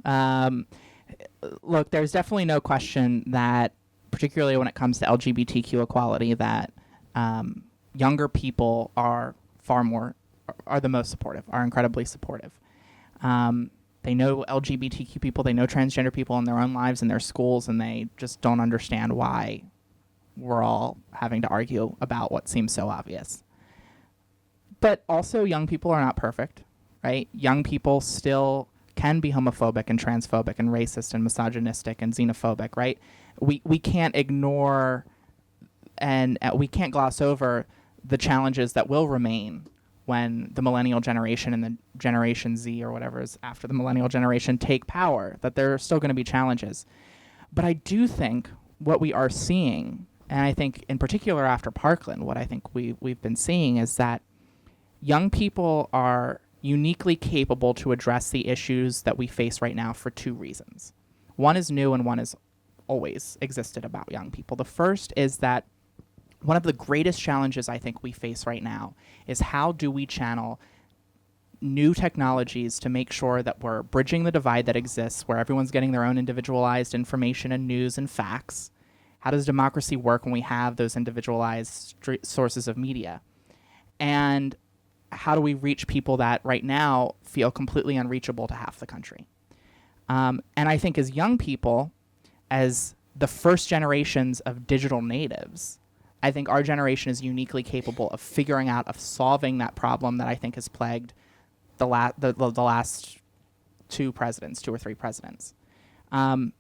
Look, there's definitely no question that, particularly when it comes to LGBTQ equality, that younger people are the most supportive, are incredibly supportive. They know LGBTQ people, they know transgender people in their own lives, in their schools, and they just don't understand why we're all having to argue about what seems so obvious. But also, young people are not perfect, right? Young people still can be homophobic and transphobic and racist and misogynistic and xenophobic, right? We can't ignore and we can't gloss over the challenges that will remain when the millennial generation and the Generation Z or whatever is after the millennial generation take power, that there are still going to be challenges. But I do think what we are seeing, and I think in particular after Parkland, what I think we've been seeing is that young people are uniquely capable to address the issues that we face right now for two reasons. One is new and one is always existed about young people. The first is that one of the greatest challenges I think we face right now is how do we channel new technologies to make sure that we're bridging the divide that exists where everyone's getting their own individualized information and news and facts. How does democracy work when we have those individualized sources of media? And how do we reach people that right now feel completely unreachable to half the country? And I think as young people, as the first generations of digital natives, I think our generation is uniquely capable of figuring out, of solving that problem that I think has plagued the last two or three presidents. And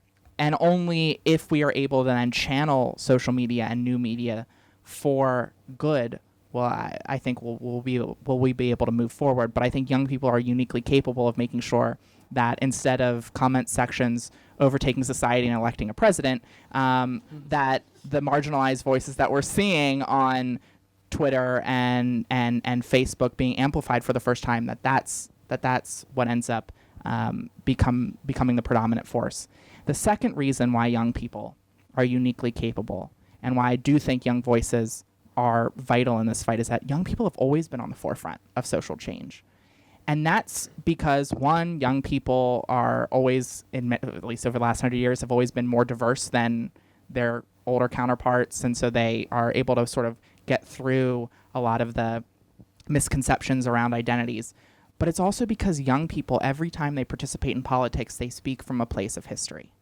only if we are able to then channel social media and new media for good, well, I think will we be able to move forward. But I think young people are uniquely capable of making sure that instead of comment sections overtaking society and electing a president, that the marginalized voices that we're seeing on Twitter and Facebook being amplified for the first time, that's what ends up becoming the predominant force. The second reason why young people are uniquely capable and why I do think young voices are vital in this fight is that young people have always been on the forefront of social change. And that's because, one, young people are always, at least over the last 100 years, have always been more diverse than their older counterparts. And so they are able to sort of get through a lot of the misconceptions around identities. But it's also because young people, every time they participate in politics, they speak from a place of history.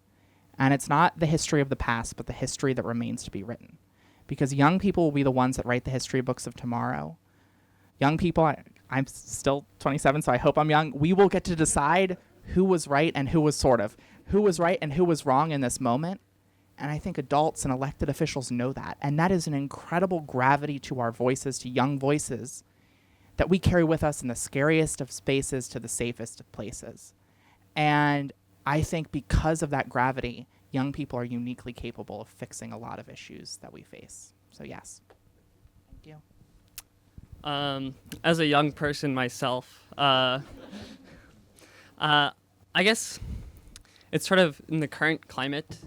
And it's not the history of the past, but the history that remains to be written. Because young people will be the ones that write the history books of tomorrow. Young people, I'm still 27, so I hope I'm young. We will get to decide who was right and who was who was right and who was wrong in this moment. And I think adults and elected officials know that. And that is an incredible gravity to our voices, to young voices, that we carry with us in the scariest of spaces to the safest of places. And I think because of that gravity, young people are uniquely capable of fixing a lot of issues that we face. So yes. Thank you. As a young person myself, I guess it's sort of in the current climate,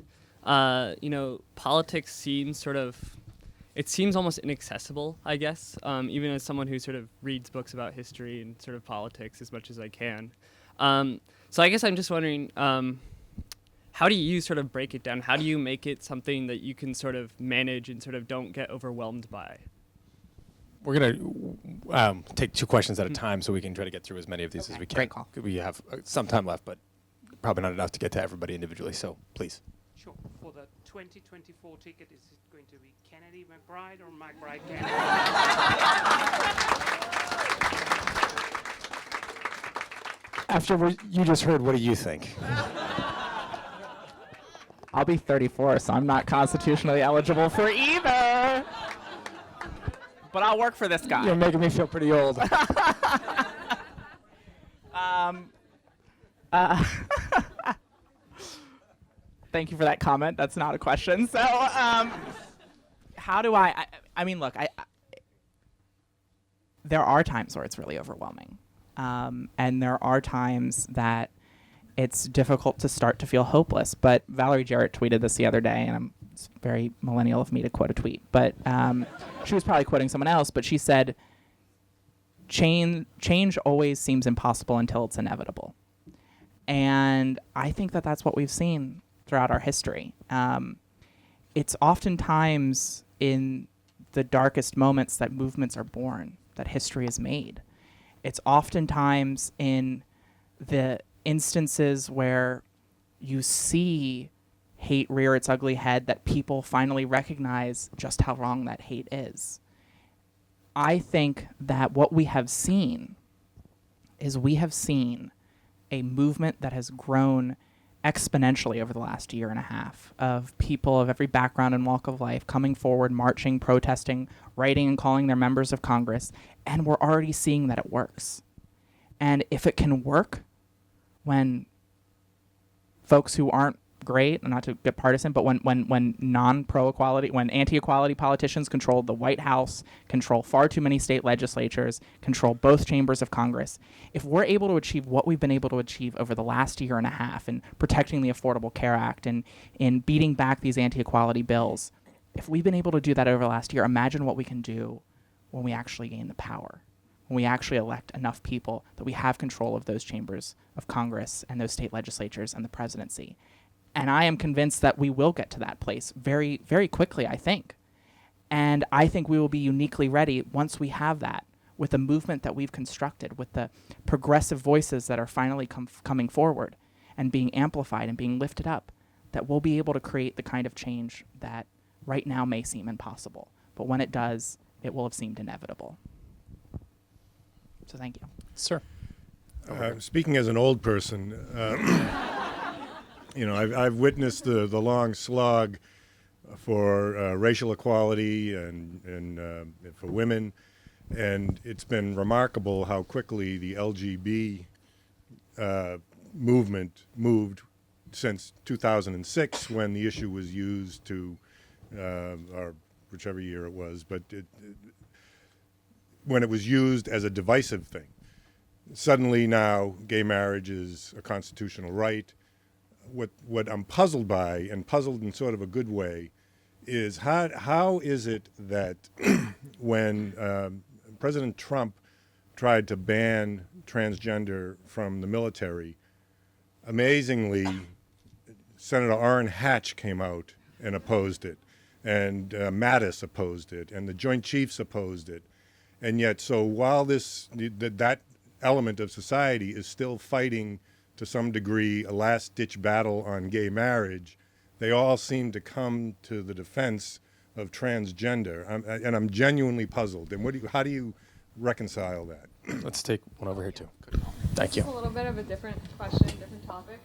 politics seems it seems almost inaccessible, I guess, even as someone who sort of reads books about history and sort of politics as much as I can. So I guess I'm just wondering, how do you sort of break it down? How do you make it something that you can sort of manage and sort of don't get overwhelmed by? We're going to take two questions at a time so we can try to get through as many of these as we can. Great call. We have some time left, but probably not enough to get to everybody individually, so please. Sure. For the 2024 ticket, is it going to be Kennedy McBride or McBride Kennedy? After what you just heard, what do you think? I'll be 34, so I'm not constitutionally eligible for either. But I'll work for this guy. You're making me feel pretty old. Thank you for that comment. That's not a question. So, how do I mean, look, there are times where it's really overwhelming. And there are times that it's difficult to start to feel hopeless. But Valerie Jarrett tweeted this the other day, and it's very millennial of me to quote a tweet. But she was probably quoting someone else, but she said, change always seems impossible until it's inevitable. And I think that that's what we've seen throughout our history. It's oftentimes in the darkest moments that movements are born, that history is made. It's oftentimes in the instances where you see hate rear its ugly head that people finally recognize just how wrong that hate is. I think that what we have seen is we have seen a movement that has grown exponentially over the last year and a half of people of every background and walk of life coming forward, marching, protesting, writing and calling their members of Congress, and we're already seeing that it works. And if it can work when folks who aren't great, and not to get partisan, but when non-pro-equality, when anti-equality politicians control the White House, control far too many state legislatures, control both chambers of Congress, if we're able to achieve what we've been able to achieve over the last year and a half in protecting the Affordable Care Act and in beating back these anti-equality bills, if we've been able to do that over the last year, imagine what we can do when we actually gain the power, when we actually elect enough people that we have control of those chambers of Congress and those state legislatures and the presidency. And I am convinced that we will get to that place very, very quickly, I think. And I think we will be uniquely ready once we have that, with the movement that we've constructed, with the progressive voices that are finally coming forward and being amplified and being lifted up, that we'll be able to create the kind of change that right now may seem impossible. But when it does, it will have seemed inevitable. So thank you. Sir. Speaking as an old person, I've witnessed the long slog for racial equality and for women, and it's been remarkable how quickly the LGB movement moved since 2006, when the issue was used to, or whichever year it was, but when it was used as a divisive thing. Suddenly now, gay marriage is a constitutional right. What I'm puzzled by, and puzzled in sort of a good way, is how is it that when President Trump tried to ban transgender from the military, amazingly, Senator Orrin Hatch came out and opposed it, and Mattis opposed it, and the Joint Chiefs opposed it. And yet, so while that element of society is still fighting to some degree a last-ditch battle on gay marriage, they all seem to come to the defense of transgender. And I'm genuinely puzzled. And how do you reconcile that? Let's take one over here, too. Thank you. It's a little bit of a different question, different topic.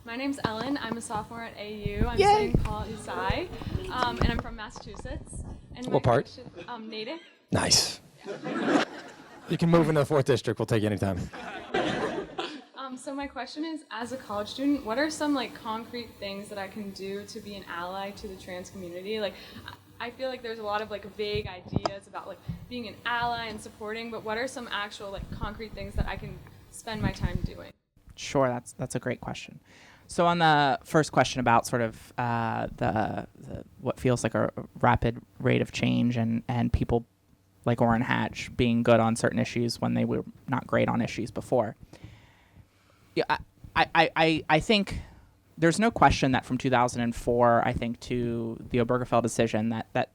My name's Ellen. I'm a sophomore at AU. I'm studying poli-sci, and I'm from Massachusetts. And What part? Natick. Nice. You can move into the 4th district. We'll take you anytime. So my question is, as a college student, what are some concrete things that I can do to be an ally to the trans community? I feel like there's a lot of vague ideas about being an ally and supporting, but what are some actual concrete things that I can spend my time doing? Sure, that's a great question. So on the first question about sort of the what feels like a rapid rate of change and people like Orrin Hatch being good on certain issues when they were not great on issues before. Yeah, I think there's no question that from 2004, I think, to the Obergefell decision that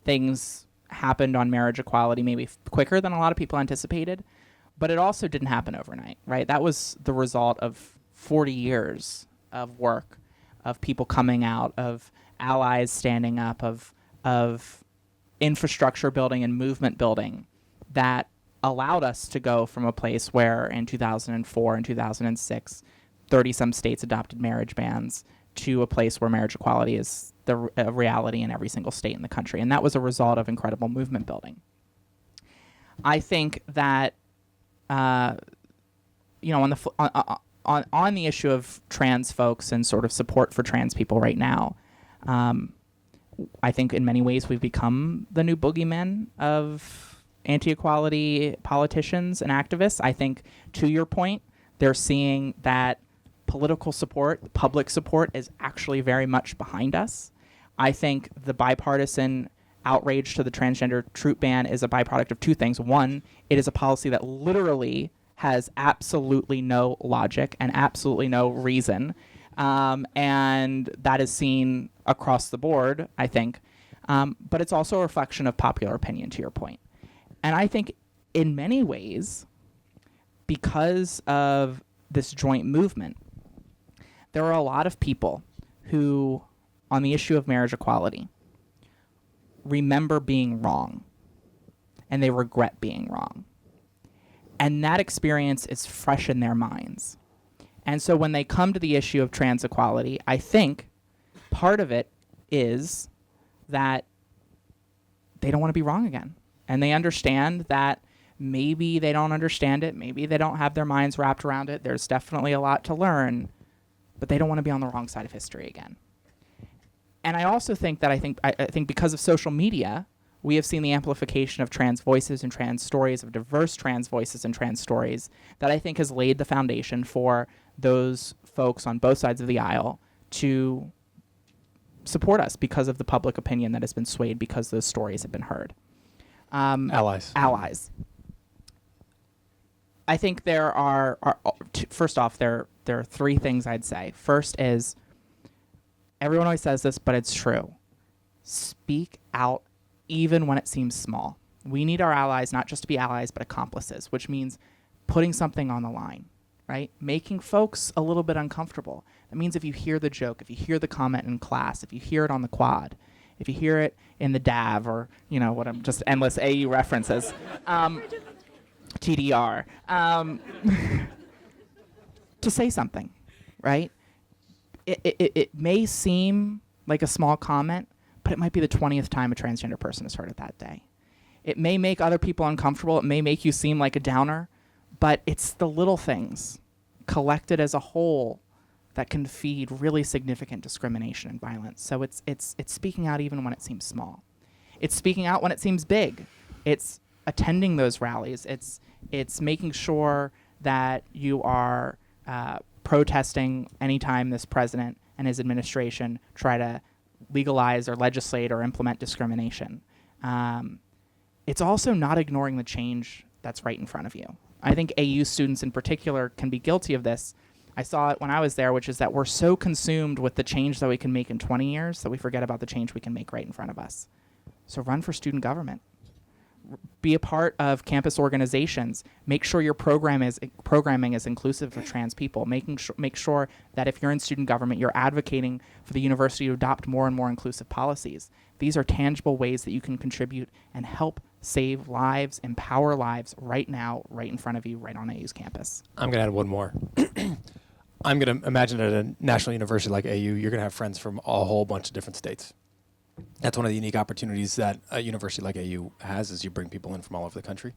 things happened on marriage equality maybe quicker than a lot of people anticipated, but it also didn't happen overnight, right? That was the result of 40 years of work, of people coming out, of allies standing up, of infrastructure building and movement building that allowed us to go from a place where in 2004 and 2006, 30-some states adopted marriage bans to a place where marriage equality is a reality in every single state in the country. And that was a result of incredible movement building. I think that, on the issue of trans folks and sort of support for trans people right now, I think in many ways we've become the new boogeymen of anti-equality politicians and activists. I think, to your point, they're seeing that political support, public support is actually very much behind us. I think the bipartisan outrage to the transgender troop ban is a byproduct of two things. One, it is a policy that literally has absolutely no logic and absolutely no reason. And that is seen across the board, I think. But it's also a reflection of popular opinion, to your point. And I think in many ways, because of this joint movement, there are a lot of people who, on the issue of marriage equality, remember being wrong, and they regret being wrong. And that experience is fresh in their minds. And so when they come to the issue of trans equality, I think part of it is that they don't want to be wrong again. And they understand that maybe they don't understand it, maybe they don't have their minds wrapped around it, there's definitely a lot to learn, but they don't want to be on the wrong side of history again. And I also think that I think because of social media, we have seen the amplification of trans voices and trans stories, of diverse trans voices and trans stories, that I think has laid the foundation for those folks on both sides of the aisle to support us because of the public opinion that has been swayed because those stories have been heard. Allies. I think there are first off, there are three things I'd say. First is, everyone always says this, but it's true. Speak out even when it seems small. We need our allies not just to be allies, but accomplices, which means putting something on the line, right? Making folks a little bit uncomfortable. That means if you hear the joke, if you hear the comment in class, if you hear it on the quad, if you hear it in the DAV or, what I'm just endless AU references, TDR, to say something, right? It may seem like a small comment, but it might be the 20th time a transgender person has heard it that day. It may make other people uncomfortable. It may make you seem like a downer, but it's the little things collected as a whole that can feed really significant discrimination and violence. So it's speaking out even when it seems small. It's speaking out when it seems big. It's attending those rallies. It's making sure that you are protesting anytime this president and his administration try to legalize or legislate or implement discrimination. It's also not ignoring the change that's right in front of you. I think AU students in particular can be guilty of this. I saw it when I was there, which is that we're so consumed with the change that we can make in 20 years that we forget about the change we can make right in front of us. So run for student government. Be a part of campus organizations. Make sure your programming is inclusive of trans people. Make sure that if you're in student government, you're advocating for the university to adopt more and more inclusive policies. These are tangible ways that you can contribute and help save lives, empower lives right now, right in front of you, right on AU's campus. I'm going to add one more. I'm going to imagine at a national university like AU, you're going to have friends from a whole bunch of different states. That's one of the unique opportunities that a university like AU has, is you bring people in from all over the country.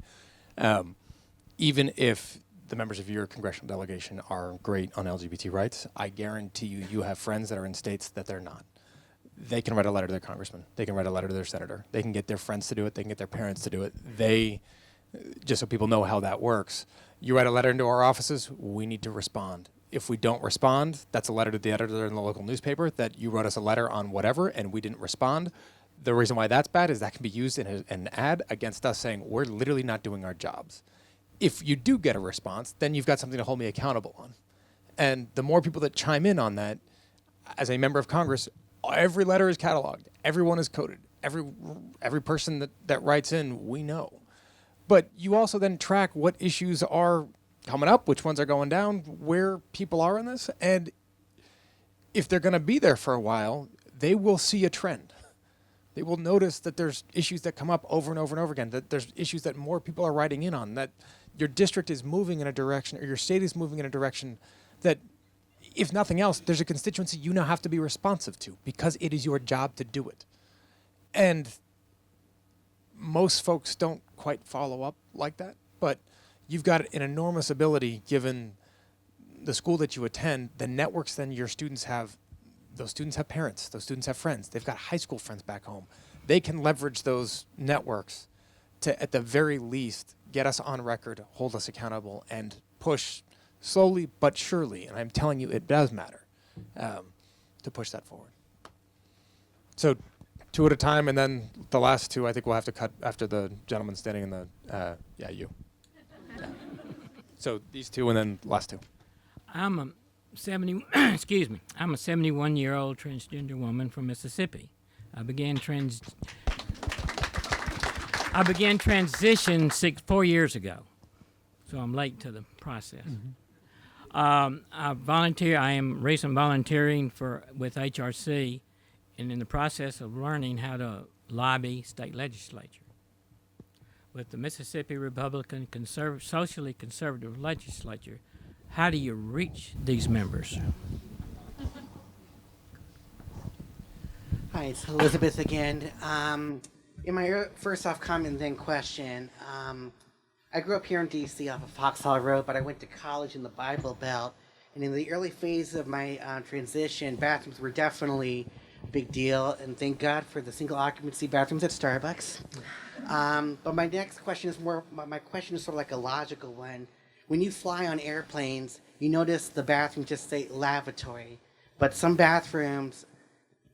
Even if the members of your congressional delegation are great on LGBT rights, I guarantee you have friends that are in states that they're not. They can write a letter to their congressman. They can write a letter to their senator. They can get their friends to do it. They can get their parents to do it. Just so people know how that works, you write a letter into our offices, we need to respond. If we don't respond, that's a letter to the editor in the local newspaper that you wrote us a letter on whatever and we didn't respond. The reason why that's bad is that can be used in an ad against us saying we're literally not doing our jobs. If you do get a response, then you've got something to hold me accountable on. And the more people that chime in on that, as a member of Congress, every letter is cataloged. Everyone is coded. Every person that writes in, we know. But you also then track what issues are coming up, which ones are going down, where people are in this. And if they're going to be there for a while, they will see a trend. They will notice that there's issues that come up over and over and over again, that there's issues that more people are writing in on, that your district is moving in a direction or your state is moving in a direction that, if nothing else, there's a constituency you now have to be responsive to because it is your job to do it. And most folks don't quite follow up like that, but you've got an enormous ability, given the school that you attend, the networks then your students have. Those students have parents. Those students have friends. They've got high school friends back home. They can leverage those networks to, at the very least, get us on record, hold us accountable, and push slowly but surely, and I'm telling you it does matter, to push that forward. So 2 at a time, and then the last 2 I think we'll have to cut after the gentleman standing in the, you. Yeah. So these 2 and then last 2. I'm a 71-year-old transgender woman from Mississippi. I began transition 4 years ago, so I'm late to the process. I volunteer. I am recently volunteering with HRC, and in the process of learning how to lobby state legislature. With the Mississippi Republican socially conservative legislature, how do you reach these members? Hi, it's Elizabeth again. In my first off comment then question, I grew up here in D.C. off of Foxhall Road, but I went to college in the Bible Belt. And in the early phase of my transition, bathrooms were definitely a big deal. And thank God for the single occupancy bathrooms at Starbucks. But my next question is my question is sort of like a logical one. When you fly on airplanes, you notice the bathrooms just say lavatory. But some bathrooms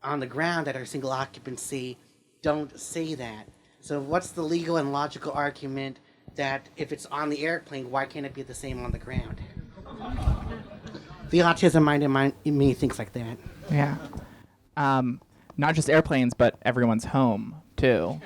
on the ground that are single occupancy don't say that. So what's the legal and logical argument that if it's on the airplane, why can't it be the same on the ground? The autism mind in me thinks like that. Yeah. Not just airplanes, but everyone's home, too.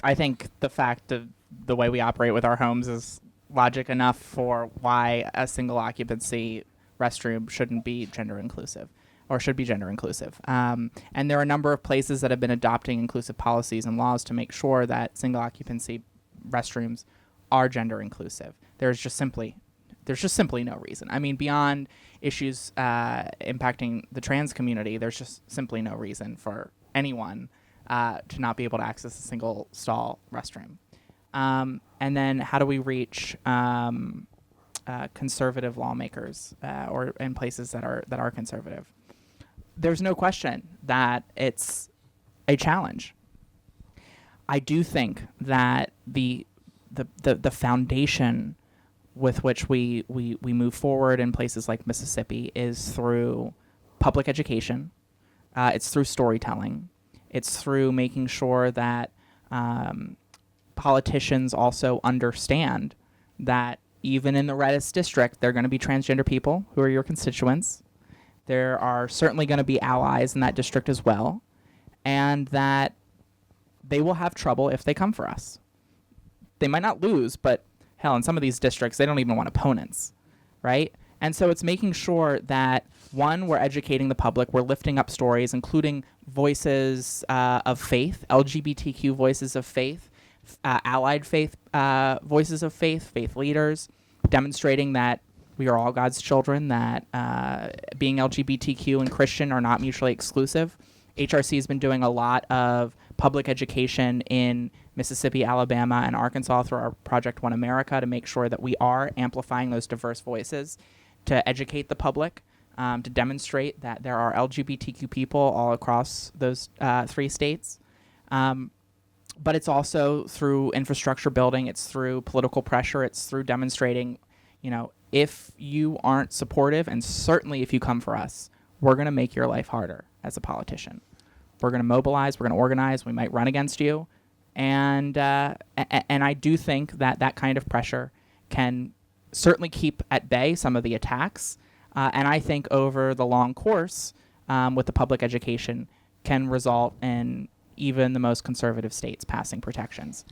I think the fact of the way we operate with our homes is logic enough for why a single occupancy restroom shouldn't be gender inclusive or should be gender inclusive. And there are a number of places that have been adopting inclusive policies and laws to make sure that single occupancy restrooms are gender inclusive. There's just simply no reason. I mean, beyond issues impacting the trans community, there's just simply no reason for anyone to not be able to access a single stall restroom. And then how do we reach conservative lawmakers or in places that are conservative? There's no question that it's a challenge. I do think that the foundation with which we move forward in places like Mississippi is through public education. It's through storytelling. It's through making sure that politicians also understand that even in the reddest district, there are going to be transgender people who are your constituents. There are certainly going to be allies in that district as well, and that they will have trouble if they come for us. They might not lose, but hell, in some of these districts, they don't even want opponents, right? And so it's making sure that, one, we're educating the public, we're lifting up stories, including voices of faith, LGBTQ voices of faith, allied faith voices of faith, faith leaders, demonstrating that we are all God's children, that being LGBTQ and Christian are not mutually exclusive. HRC has been doing a lot of public education in Mississippi, Alabama, and Arkansas through our Project One America to make sure that we are amplifying those diverse voices, to educate the public, to demonstrate that there are LGBTQ people all across those 3 states. But it's also through infrastructure building, it's through political pressure, it's through demonstrating, if you aren't supportive, and certainly if you come for us, we're going to make your life harder as a politician. We're going to mobilize, we're going to organize, we might run against you. And I do think that kind of pressure can certainly keep at bay some of the attacks. And I think over the long course, with the public education, can result in even the most conservative states passing protections.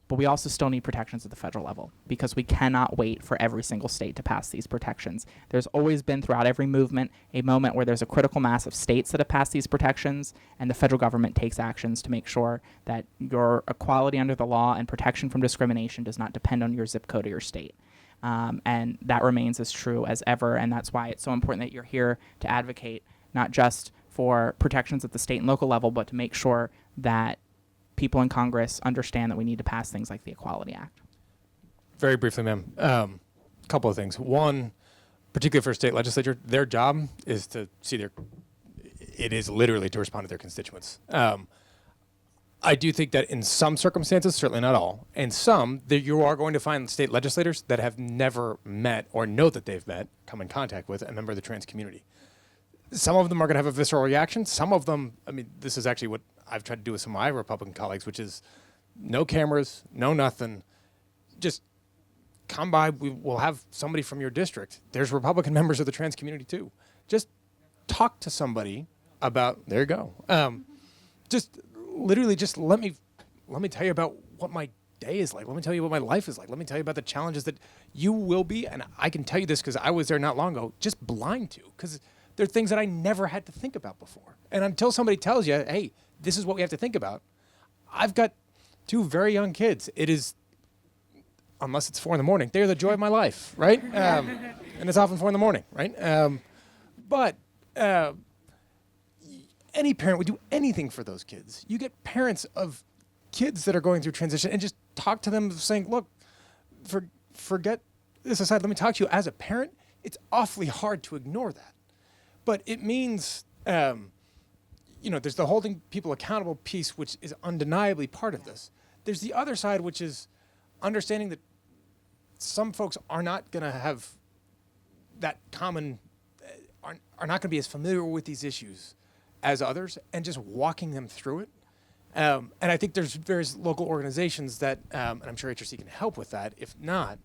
But we also still need protections at the federal level because we cannot wait for every single state to pass these protections. There's always been, throughout every movement, a moment where there's a critical mass of states that have passed these protections, and the federal government takes actions to make sure that your equality under the law and protection from discrimination does not depend on your zip code or your state. And that remains as true as ever, and that's why it's so important that you're here to advocate not just for protections at the state and local level, but to make sure that people in Congress understand that we need to pass things like the Equality Act. Very briefly, ma'am. Couple of things. One, particularly for a state legislature, their job is to see it is literally to respond to their constituents. I do think that in some circumstances, certainly not all, and some, that you are going to find state legislators that have never met or know that they've met, come in contact with a member of the trans community. Some of them are going to have a visceral reaction. Some of them, this is actually what I've tried to do with some of my Republican colleagues, which is no cameras, no nothing. Just come by. We'll have somebody from your district. There's Republican members of the trans community too. Just talk to somebody about, there you go. Just literally just let me tell you about what my day is like. Let me tell you what my life is like. Let me tell you about the challenges that you will be, and I can tell you this because I was there not long ago, just blind to, because there are things that I never had to think about before. And until somebody tells you, hey, this is what we have to think about. I've got 2 very young kids. It is, unless it's 4 a.m, they're the joy of my life, right? And it's often 4 a.m, right? But any parent would do anything for those kids. You get parents of kids that are going through transition and just talk to them saying, look, forget this aside, let me talk to you as a parent. It's awfully hard to ignore that. But it means, there's the holding people accountable piece, which is undeniably part of this. There's the other side, which is understanding that some folks are not going to have that common, are not going to be as familiar with these issues as others, and just walking them through it. And I think there's various local organizations that, and I'm sure HRC can help with that, if not,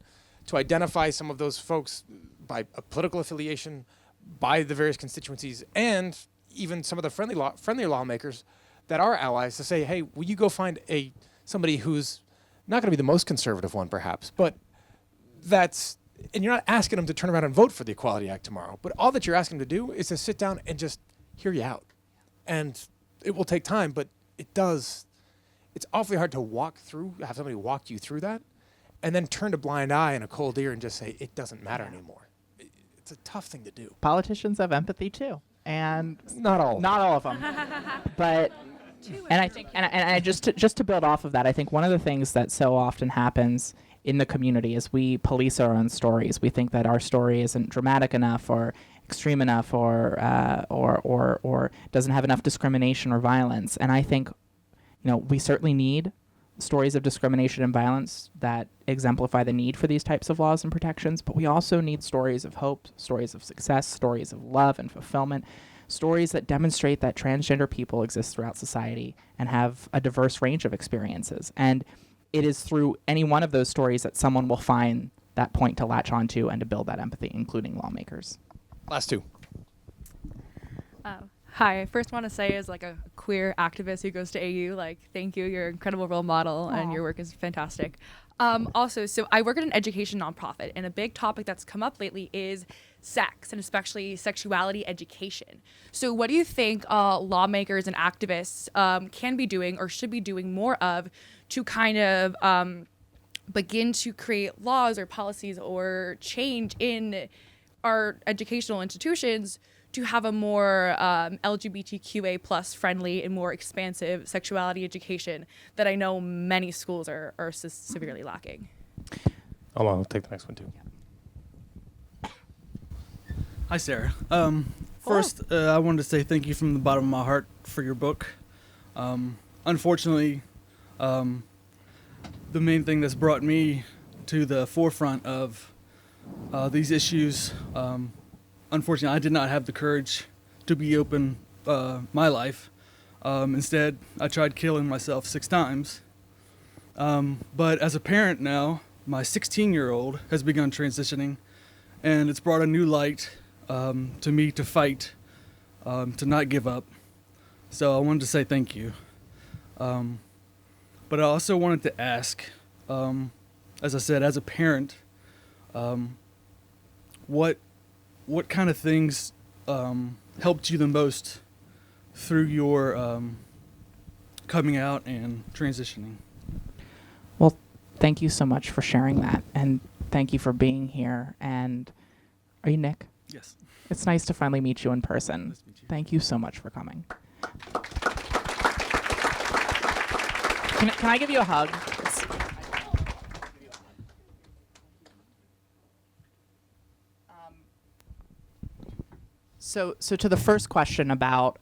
to identify some of those folks by a political affiliation, by the various constituencies, and even some of the friendlier lawmakers that are allies to say, hey, will you go find a somebody who's not going to be the most conservative one, perhaps, but and you're not asking them to turn around and vote for the Equality Act tomorrow, but all that you're asking them to do is to sit down and just hear you out. And it will take time, but it's awfully hard to have somebody walk you through that, and then turn a blind eye and a cold ear and just say, it doesn't matter anymore. It's a tough thing to do. Politicians have empathy too, and not all of them. But and I think and I just to build off of that, I think one of the things that so often happens in the community is we police our own stories. We think that our story isn't dramatic enough or extreme enough or doesn't have enough discrimination or violence. And I think, we certainly need stories of discrimination and violence that exemplify the need for these types of laws and protections, but we also need stories of hope, stories of success, stories of love and fulfillment, stories that demonstrate that transgender people exist throughout society and have a diverse range of experiences. And it is through any one of those stories that someone will find that point to latch onto and to build that empathy, including lawmakers. Last two. Hi, I first want to say as like a queer activist who goes to AU, thank you, you're an incredible role model. Aww. And your work is fantastic. Also, so I work at an education nonprofit, and a big topic that's come up lately is sex, and especially sexuality education. So what do you think lawmakers and activists can be doing or should be doing more of to kind of begin to create laws or policies or change in our educational institutions to have a more LGBTQA plus friendly and more expansive sexuality education that I know many schools are severely lacking? I'll take the next one too. Hi, Sarah. First, I wanted to say thank you from the bottom of my heart for your book. Unfortunately, the main thing that's brought me to the forefront of these issues, unfortunately, I did not have the courage to be open my life. Instead, I tried killing myself 6 times. But as a parent now, my 16-year-old has begun transitioning, and it's brought a new light to me to fight, to not give up. So I wanted to say thank you. But I also wanted to ask, as I said, as a parent, what kind of things helped you the most through your coming out and transitioning? Well, thank you so much for sharing that, and thank you for being here. And are you Nick? Yes. It's nice to finally meet you in person. Nice to meet you. Thank you so much for coming. Can I give you a hug? So to the first question about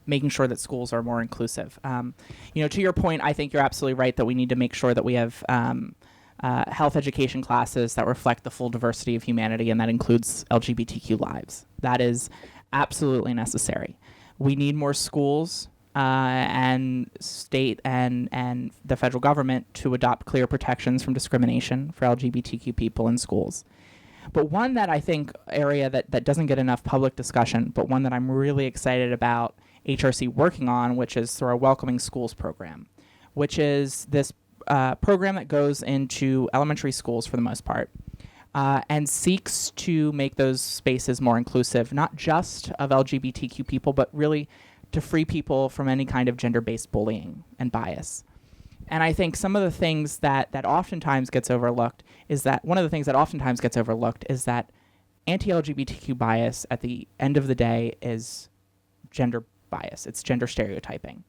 making sure that schools are more inclusive, to your point, I think you're absolutely right that we need to make sure that we have health education classes that reflect the full diversity of humanity, and that includes LGBTQ lives. That is absolutely necessary. We need more schools and state and the federal government to adopt clear protections from discrimination for LGBTQ people in schools. But one that I think area that doesn't get enough public discussion, but one that I'm really excited about HRC working on, which is through our Welcoming Schools program, which is this program that goes into elementary schools for the most part and seeks to make those spaces more inclusive, not just of LGBTQ people, but really to free people from any kind of gender-based bullying and bias. And I think some of the things that oftentimes gets overlooked is that anti-LGBTQ bias at the end of the day is gender bias. It's gender stereotyping.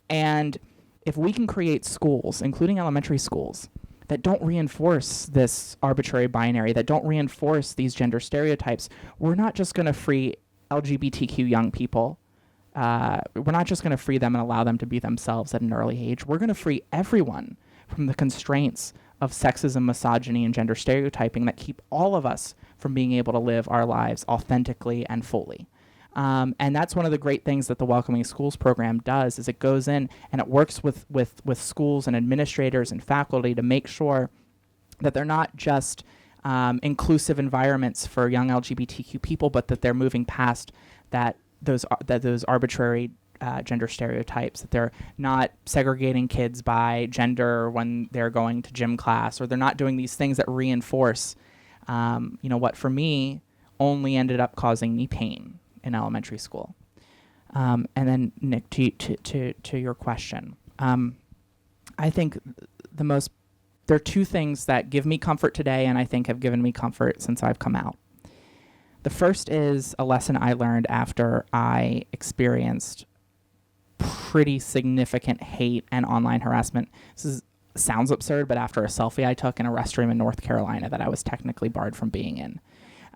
And if we can create schools, including elementary schools, that don't reinforce this arbitrary binary, that don't reinforce these gender stereotypes, we're not just going to free LGBTQ young people. We're not just going to free them and allow them to be themselves at an early age. We're going to free everyone from the constraints of sexism, misogyny, and gender stereotyping that keep all of us from being able to live our lives authentically and fully. And that's one of the great things that the Welcoming Schools program does, is it goes in and it works with schools and administrators and faculty to make sure that they're not just inclusive environments for young LGBTQ people, but that they're moving past those arbitrary gender stereotypes, that they're not segregating kids by gender when they're going to gym class, or they're not doing these things that reinforce, what for me only ended up causing me pain in elementary school. And then, Nick, to your question, I think there are two things that give me comfort today, and I think have given me comfort since I've come out. The first is a lesson I learned after I experienced pretty significant hate and online harassment. Sounds absurd, but after a selfie I took in a restroom in North Carolina that I was technically barred from being in.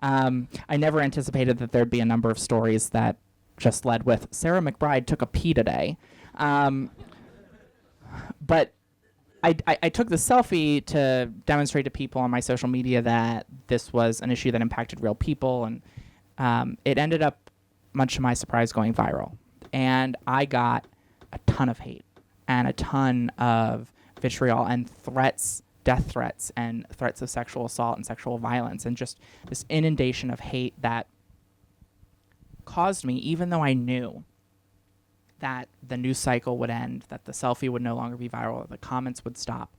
I never anticipated that there'd be a number of stories that just led with, Sarah McBride took a pee today. But I took the selfie to demonstrate to people on my social media that this was an issue that impacted real people, and it ended up, much to my surprise, going viral. And I got a ton of hate and a ton of vitriol and threats, death threats, and threats of sexual assault and sexual violence, and just this inundation of hate that caused me, even though I knew that the news cycle would end, that the selfie would no longer be viral, that the comments would stop.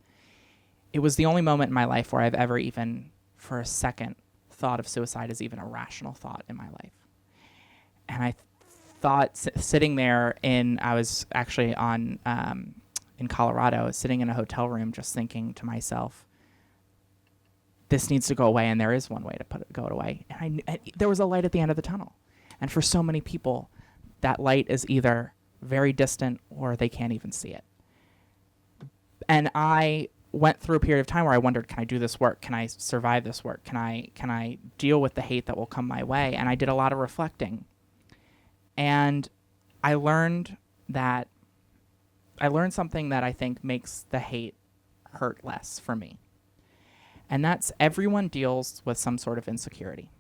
It was the only moment in my life where I've ever even, for a second, thought of suicide as even a rational thought in my life. And I thought, sitting there I was actually in Colorado, sitting in a hotel room just thinking to myself, this needs to go away, and there is one way to go away. And there was a light at the end of the tunnel. And for so many people, that light is either very distant or they can't even see it. And I went through a period of time where I wondered, can I do this work? Can I survive this work? Can I deal with the hate that will come my way? And I did a lot of reflecting. And I learned something that I think makes the hate hurt less for me. And that's, everyone deals with some sort of insecurity.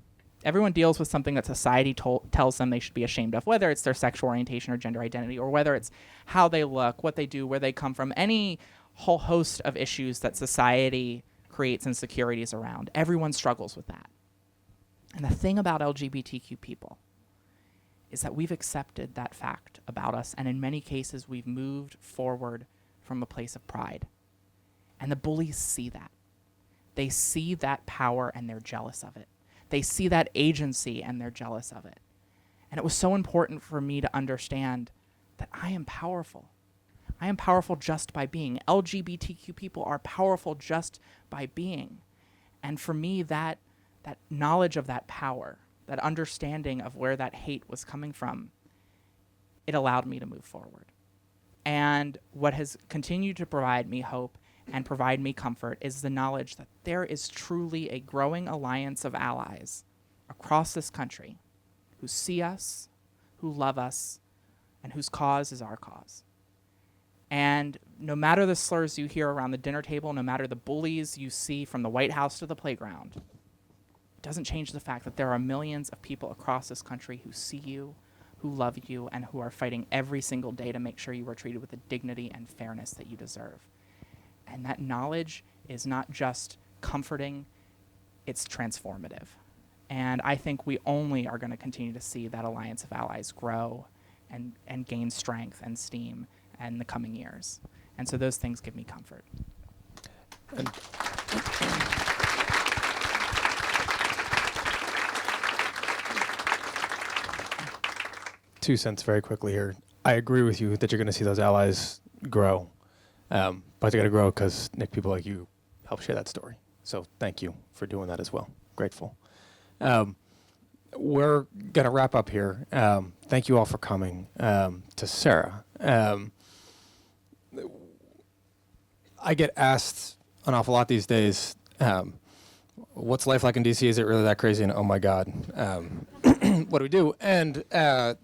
Everyone deals with something that society tells them they should be ashamed of, whether it's their sexual orientation or gender identity, or whether it's how they look, what they do, where they come from, any whole host of issues that society creates insecurities around. Everyone struggles with that. And the thing about LGBTQ people is that we've accepted that fact about us, and in many cases we've moved forward from a place of pride. And the bullies see that. They see that power and they're jealous of it. They see that agency and they're jealous of it. And it was so important for me to understand that I am powerful. I am powerful just by being. LGBTQ people are powerful just by being. And for me, that knowledge of that power, that understanding of where that hate was coming from, it allowed me to move forward. And what has continued to provide me hope and provide me comfort is the knowledge that there is truly a growing alliance of allies across this country who see us, who love us, and whose cause is our cause. And no matter the slurs you hear around the dinner table, no matter the bullies you see from the White House to the playground, it doesn't change the fact that there are millions of people across this country who see you, who love you, and who are fighting every single day to make sure you are treated with the dignity and fairness that you deserve. And that knowledge is not just comforting, it's transformative. And I think we only are going to continue to see that alliance of allies grow and gain strength and steam in the coming years. And so those things give me comfort. And 2 cents very quickly here. I agree with you that you're going to see those allies grow. But they got to grow because, Nick, people like you help share that story. So thank you for doing that as well. Grateful. We're going to wrap up here. Thank you all for coming. To Sarah, I get asked an awful lot these days, what's life like in DC? Is it really that crazy? And oh my God, what do we do? And I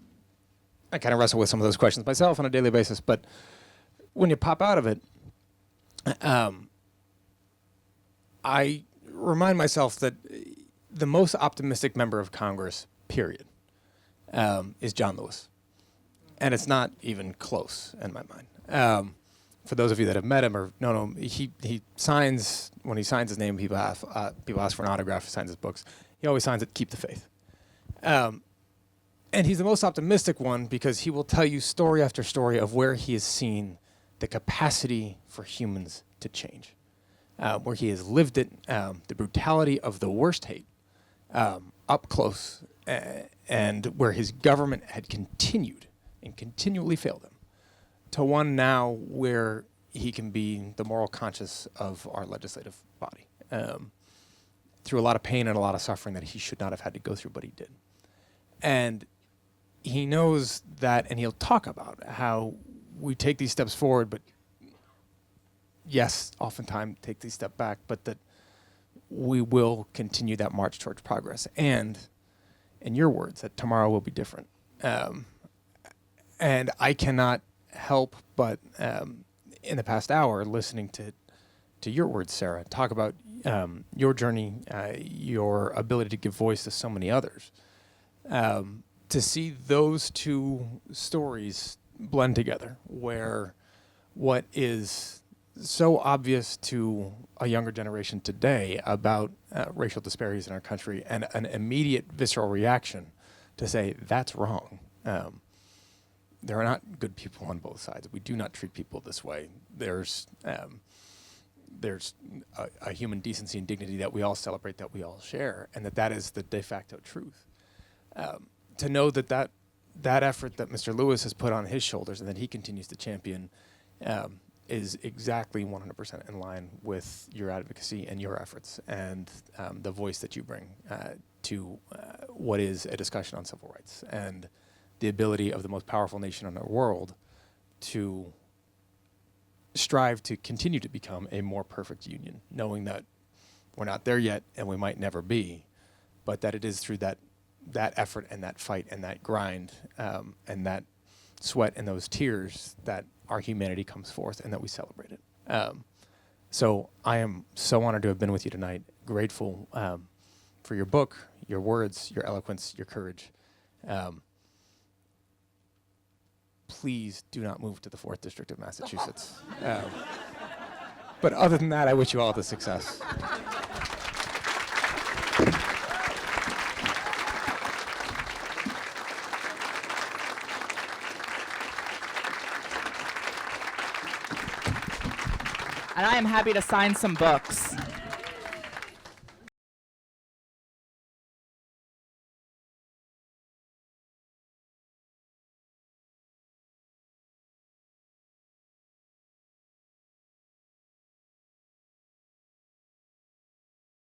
kind of wrestle with some of those questions myself on a daily basis. But when you pop out of it, I remind myself that the most optimistic member of Congress, period, is John Lewis. And it's not even close in my mind. For those of you that have met him or know him, he signs, when he signs his name, people ask for an autograph, he signs his books. He always signs it, keep the faith. And he's the most optimistic one because he will tell you story after story of where he has seen the capacity for humans to change, where he has lived it, the brutality of the worst hate up close, and where his government had continued and continually failed him, to one now where he can be the moral conscience of our legislative body, through a lot of pain and a lot of suffering that he should not have had to go through, but he did. And he knows that, and he'll talk about how we take these steps forward, but yes, oftentimes take these steps back, but that we will continue that march towards progress. And in your words, that tomorrow will be different. And I cannot help but, in the past hour, listening to your words, Sarah, talk about your journey, your ability to give voice to so many others. To see those two stories blend together, where what is so obvious to a younger generation today about racial disparities in our country, and an immediate visceral reaction to say that's wrong. There are not good people on both sides. We do not treat people this way. There's a human decency and dignity that we all celebrate, that we all share, and that is the de facto truth. To know that effort that Mr. Lewis has put on his shoulders and that he continues to champion is exactly 100% in line with your advocacy and your efforts, and the voice that you bring to what is a discussion on civil rights, and the ability of the most powerful nation in the world to strive to continue to become a more perfect union, knowing that we're not there yet and we might never be, but that it is through that effort and that fight and that grind and that sweat and those tears that our humanity comes forth and that we celebrate it. So I am so honored to have been with you tonight, grateful for your book, your words, your eloquence, your courage. Please do not move to the 4th District of Massachusetts. But other than that, I wish you all the success. And I am happy to sign some books.